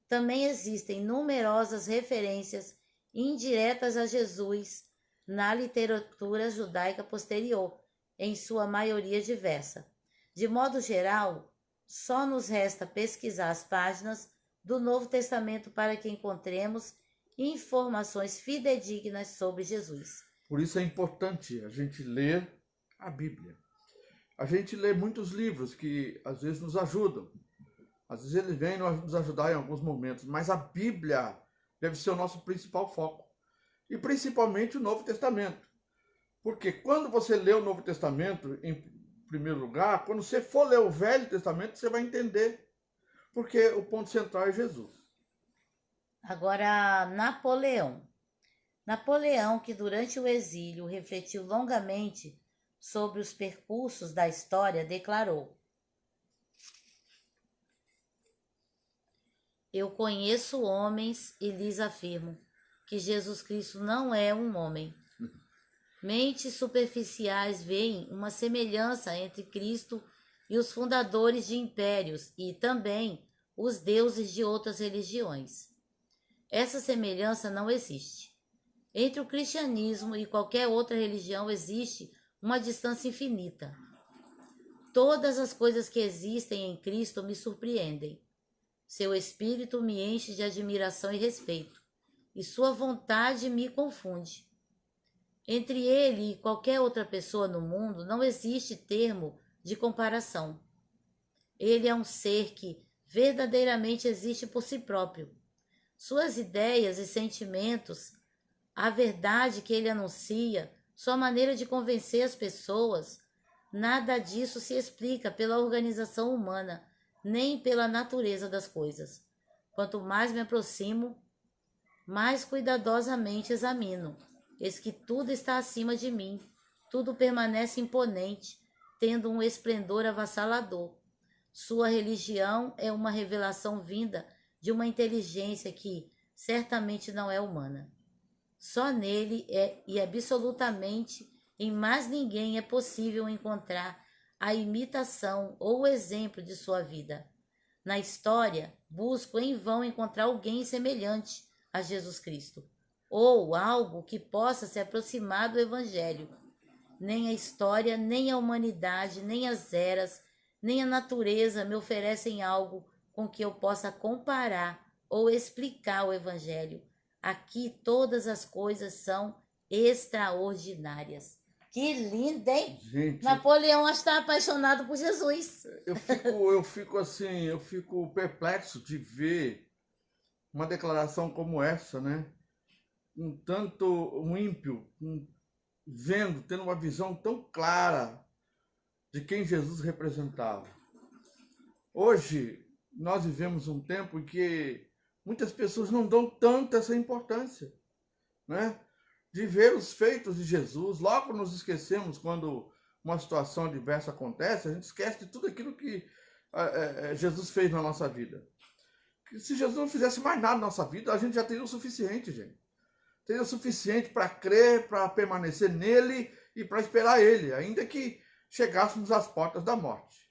Também existem numerosas referências indiretas a Jesus na literatura judaica posterior, em sua maioria diversa. De modo geral, só nos resta pesquisar as páginas do Novo Testamento para que encontremos informações fidedignas sobre Jesus. Por isso é importante a gente ler a Bíblia. A gente lê muitos livros que às vezes nos ajudam. Às vezes eles vêm nos ajudar em alguns momentos, mas a Bíblia deve ser o nosso principal foco. E principalmente o Novo Testamento. Porque quando você lê o Novo Testamento, em primeiro lugar, quando você for ler o Velho Testamento, você vai entender. Porque o ponto central é Jesus. Agora, Napoleão. Napoleão, que durante o exílio refletiu longamente sobre os percursos da história, declarou: Eu conheço homens e lhes afirmo que Jesus Cristo não é um homem. Mentes superficiais veem uma semelhança entre Cristo e os fundadores de impérios e também os deuses de outras religiões. Essa semelhança não existe. Entre o cristianismo e qualquer outra religião existe uma distância infinita. Todas as coisas que existem em Cristo me surpreendem. Seu espírito me enche de admiração e respeito, e sua vontade me confunde. Entre ele e qualquer outra pessoa no mundo não existe termo de comparação. Ele é um ser que verdadeiramente existe por si próprio. Suas ideias e sentimentos, a verdade que ele anuncia, sua maneira de convencer as pessoas, nada disso se explica pela organização humana, nem pela natureza das coisas. Quanto mais me aproximo, mais cuidadosamente examino. Eis que tudo está acima de mim, tudo permanece imponente, tendo um esplendor avassalador. Sua religião é uma revelação vinda de uma inteligência que certamente não é humana. Só nele e absolutamente em mais ninguém é possível encontrar a imitação ou o exemplo de sua vida. Na história, busco em vão encontrar alguém semelhante a Jesus Cristo, ou algo que possa se aproximar do Evangelho. Nem a história, nem a humanidade, nem as eras, nem a natureza me oferecem algo com que eu possa comparar ou explicar o Evangelho. Aqui todas as coisas são extraordinárias. Que lindo, hein? Gente, Napoleão está apaixonado por Jesus. eu fico perplexo de ver uma declaração como essa, né? Um ímpio tendo uma visão tão clara de quem Jesus representava. Hoje, nós vivemos um tempo em que muitas pessoas não dão tanto essa importância, né? De ver os feitos de Jesus. Logo nos esquecemos quando uma situação adversa acontece, a gente esquece de tudo aquilo que Jesus fez na nossa vida. Se Jesus não fizesse mais nada na nossa vida, a gente já teria o suficiente, gente. seja suficiente para crer, para permanecer nele e para esperar ele, ainda que chegássemos às portas da morte.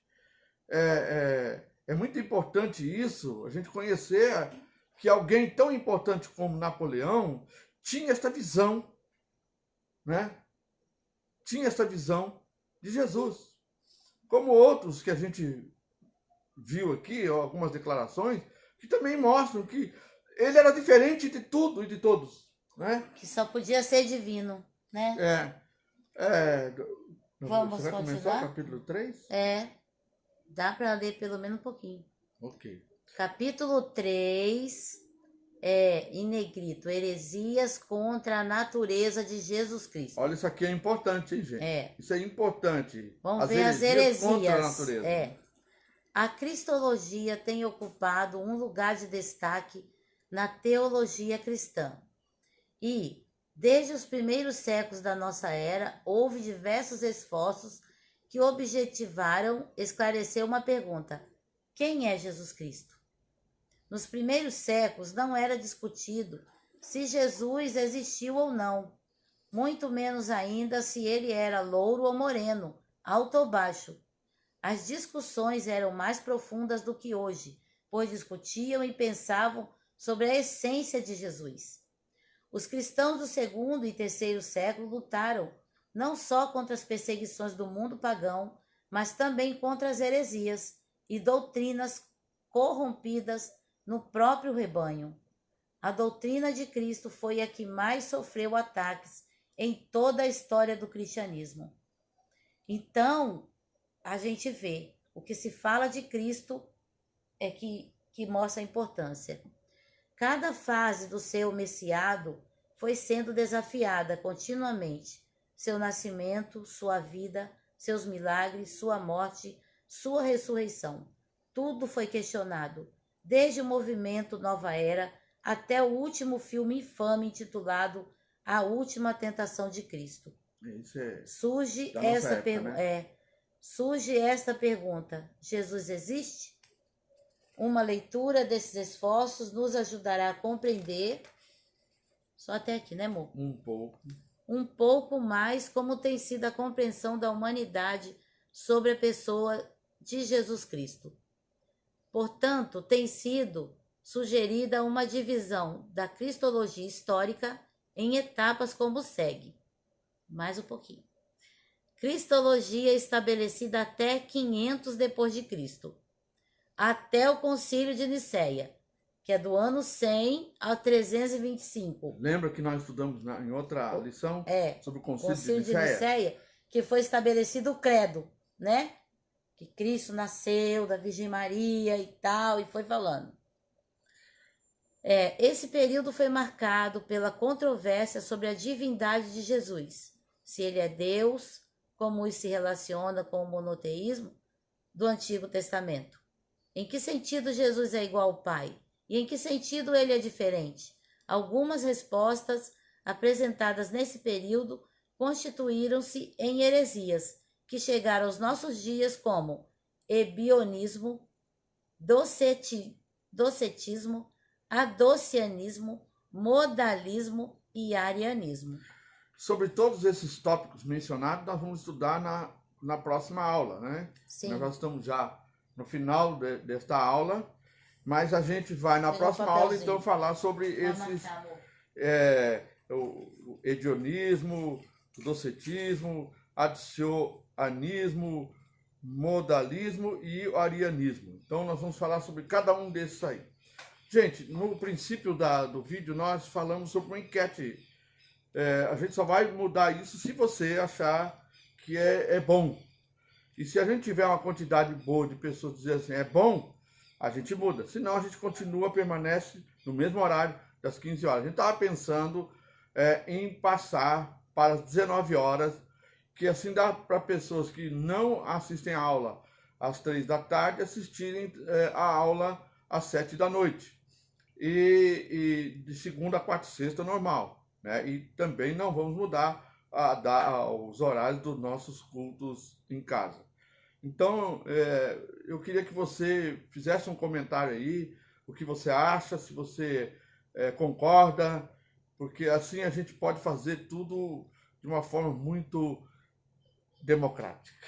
É muito importante isso, a gente conhecer que alguém tão importante como Napoleão tinha esta visão, né? Tinha esta visão de Jesus. Como outros que a gente viu aqui, algumas declarações, que também mostram que ele era diferente de tudo e de todos, né? Que só podia ser divino, né? Vamos Você vai começar continuar? o capítulo 3? Dá para ler pelo menos um pouquinho. Ok. Capítulo 3 em negrito, heresias contra a natureza de Jesus Cristo. Olha, isso aqui é importante, hein, gente? Isso é importante. Vamos ver as heresias. Contra a natureza. A cristologia tem ocupado um lugar de destaque na teologia cristã. E, desde os primeiros séculos da nossa era, houve diversos esforços que objetivaram esclarecer uma pergunta: quem é Jesus Cristo? Nos primeiros séculos não era discutido se Jesus existiu ou não, muito menos ainda se ele era louro ou moreno, alto ou baixo. As discussões eram mais profundas do que hoje, pois discutiam e pensavam sobre a essência de Jesus. Os cristãos do segundo e terceiro século lutaram não só contra as perseguições do mundo pagão, mas também contra as heresias e doutrinas corrompidas no próprio rebanho. A doutrina de Cristo foi a que mais sofreu ataques em toda a história do cristianismo. Então, a gente vê, o que se fala de Cristo é que mostra a importância. Cada fase do seu messiado foi sendo desafiada continuamente. Seu nascimento, sua vida, seus milagres, sua morte, sua ressurreição. Tudo foi questionado, desde o movimento Nova Era até o último filme infame intitulado A Última Tentação de Cristo. Surge esta pergunta: Jesus existe? Uma leitura desses esforços nos ajudará a compreender, só até aqui, né, amor? Um pouco mais como tem sido a compreensão da humanidade sobre a pessoa de Jesus Cristo. Portanto, tem sido sugerida uma divisão da cristologia histórica em etapas como segue. Mais um pouquinho. Cristologia estabelecida até 500 depois de Cristo, até o Concílio de Nicéia, que é do ano 100 ao 325. Lembra que nós estudamos em outra lição sobre o Concílio de Nicéia, que foi estabelecido o credo, né? Que Cristo nasceu da Virgem Maria e tal, e foi falando. Esse período foi marcado pela controvérsia sobre a divindade de Jesus. Se ele é Deus, como isso se relaciona com o monoteísmo do Antigo Testamento. Em que sentido Jesus é igual ao Pai? E em que sentido ele é diferente? Algumas respostas apresentadas nesse período constituíram-se em heresias, que chegaram aos nossos dias como ebionismo, docetismo, adocianismo, modalismo e arianismo. Sobre todos esses tópicos mencionados, nós vamos estudar na próxima aula, né? Sim. Nós já estamos já no final desta aula, mas a gente vai na próxima aula, então, falar sobre o hedionismo, o docetismo, adicionismo, modalismo e o arianismo. Então, nós vamos falar sobre cada um desses aí. Gente, no princípio do vídeo, nós falamos sobre uma enquete. A gente só vai mudar isso se você achar que é bom. E se a gente tiver uma quantidade boa de pessoas dizer assim, é bom, a gente muda. Senão, a gente permanece no mesmo horário das 15 horas. A gente estava pensando em passar para as 19 horas, que assim dá para pessoas que não assistem a aula às 3 da tarde, assistirem a aula às 7 da noite. E de segunda a quarta e sexta normal. Né? E também não vamos mudar os horários dos nossos cultos em casa. Então, eu queria que você fizesse um comentário aí, o que você acha, se você concorda, porque assim a gente pode fazer tudo de uma forma muito democrática.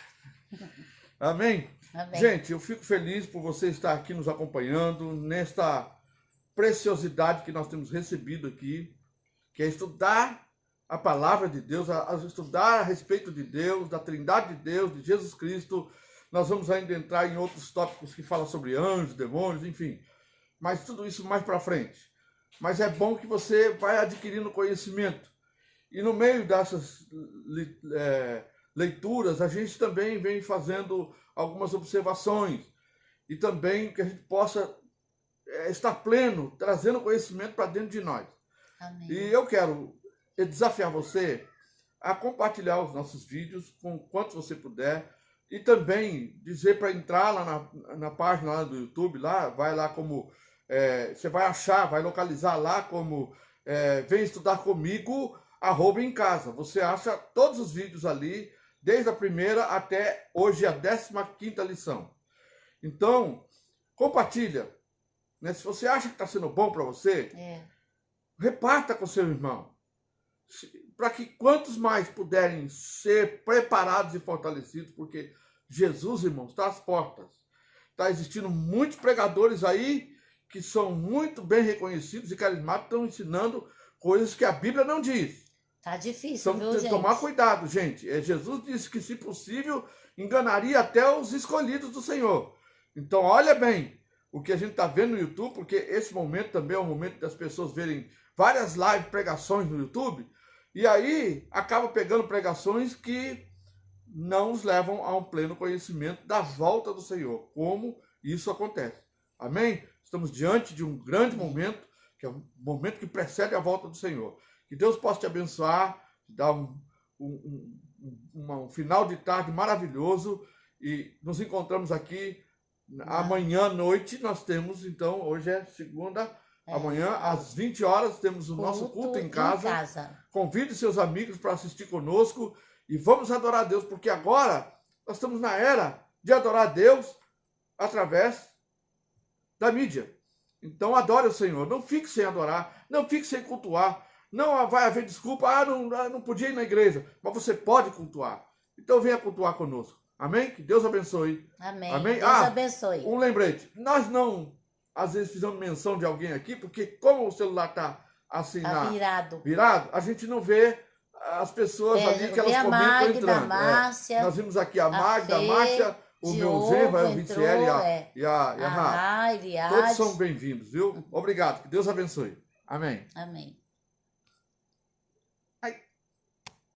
Amém? Amém. Gente, eu fico feliz por você estar aqui nos acompanhando nesta preciosidade que nós temos recebido aqui, que é estudar a palavra de Deus, a estudar a respeito de Deus, da Trindade de Deus, de Jesus Cristo. Nós vamos ainda entrar em outros tópicos que falam sobre anjos, demônios, enfim. Mas tudo isso mais para frente. Mas é bom que você vai adquirindo conhecimento. E no meio dessas leituras, a gente também vem fazendo algumas observações. E também que a gente possa estar pleno, trazendo conhecimento para dentro de nós. Amém. E eu quero desafiar você a compartilhar os nossos vídeos com quantos você puder. E também dizer para entrar lá na página lá do YouTube, lá, vai lá como... você vai achar, vai localizar lá como Vem Estudar Comigo, @em casa. Você acha todos os vídeos ali, desde a primeira até hoje a 15ª lição. Então, compartilha. Né? Se você acha que está sendo bom para você, reparta com seu irmão. Para que quantos mais puderem ser preparados e fortalecidos, porque Jesus, irmãos, está às portas. Está existindo muitos pregadores aí que são muito bem reconhecidos e carismáticos, estão ensinando coisas que a Bíblia não diz. Tá difícil, Então, viu, gente? tomar cuidado, gente. Jesus disse que, se possível, enganaria até os escolhidos do Senhor. Então, olha bem o que a gente está vendo no YouTube, porque esse momento também é um momento das pessoas verem várias lives, pregações no YouTube, e aí acaba pegando pregações que não os levam a um pleno conhecimento da volta do Senhor, como isso acontece. Amém? Estamos diante de um grande momento, que é um momento que precede a volta do Senhor. Que Deus possa te abençoar, te dar um final de tarde maravilhoso, e nos encontramos aqui amanhã à noite. Nós temos, então, hoje é segunda, amanhã às 20 horas temos o nosso culto em casa. Convide seus amigos para assistir conosco e vamos adorar a Deus, porque agora nós estamos na era de adorar a Deus através da mídia. Então adore o Senhor, não fique sem adorar, não fique sem cultuar, não vai haver desculpa, não podia ir na igreja, mas você pode cultuar. Então venha cultuar conosco. Amém? Que Deus abençoe. Amém. Amém? Deus abençoe. Um lembrete, nós não, às vezes, fizemos menção de alguém aqui, porque como o celular está assim, virado, a gente não vê as pessoas ali que elas comentam entrando. Márcia, nós vimos aqui a Magda, a Márcia, o meu genro, o Vincieri e a Rafa. Todos são bem-vindos, viu? Obrigado, que Deus abençoe. Amém. Amém.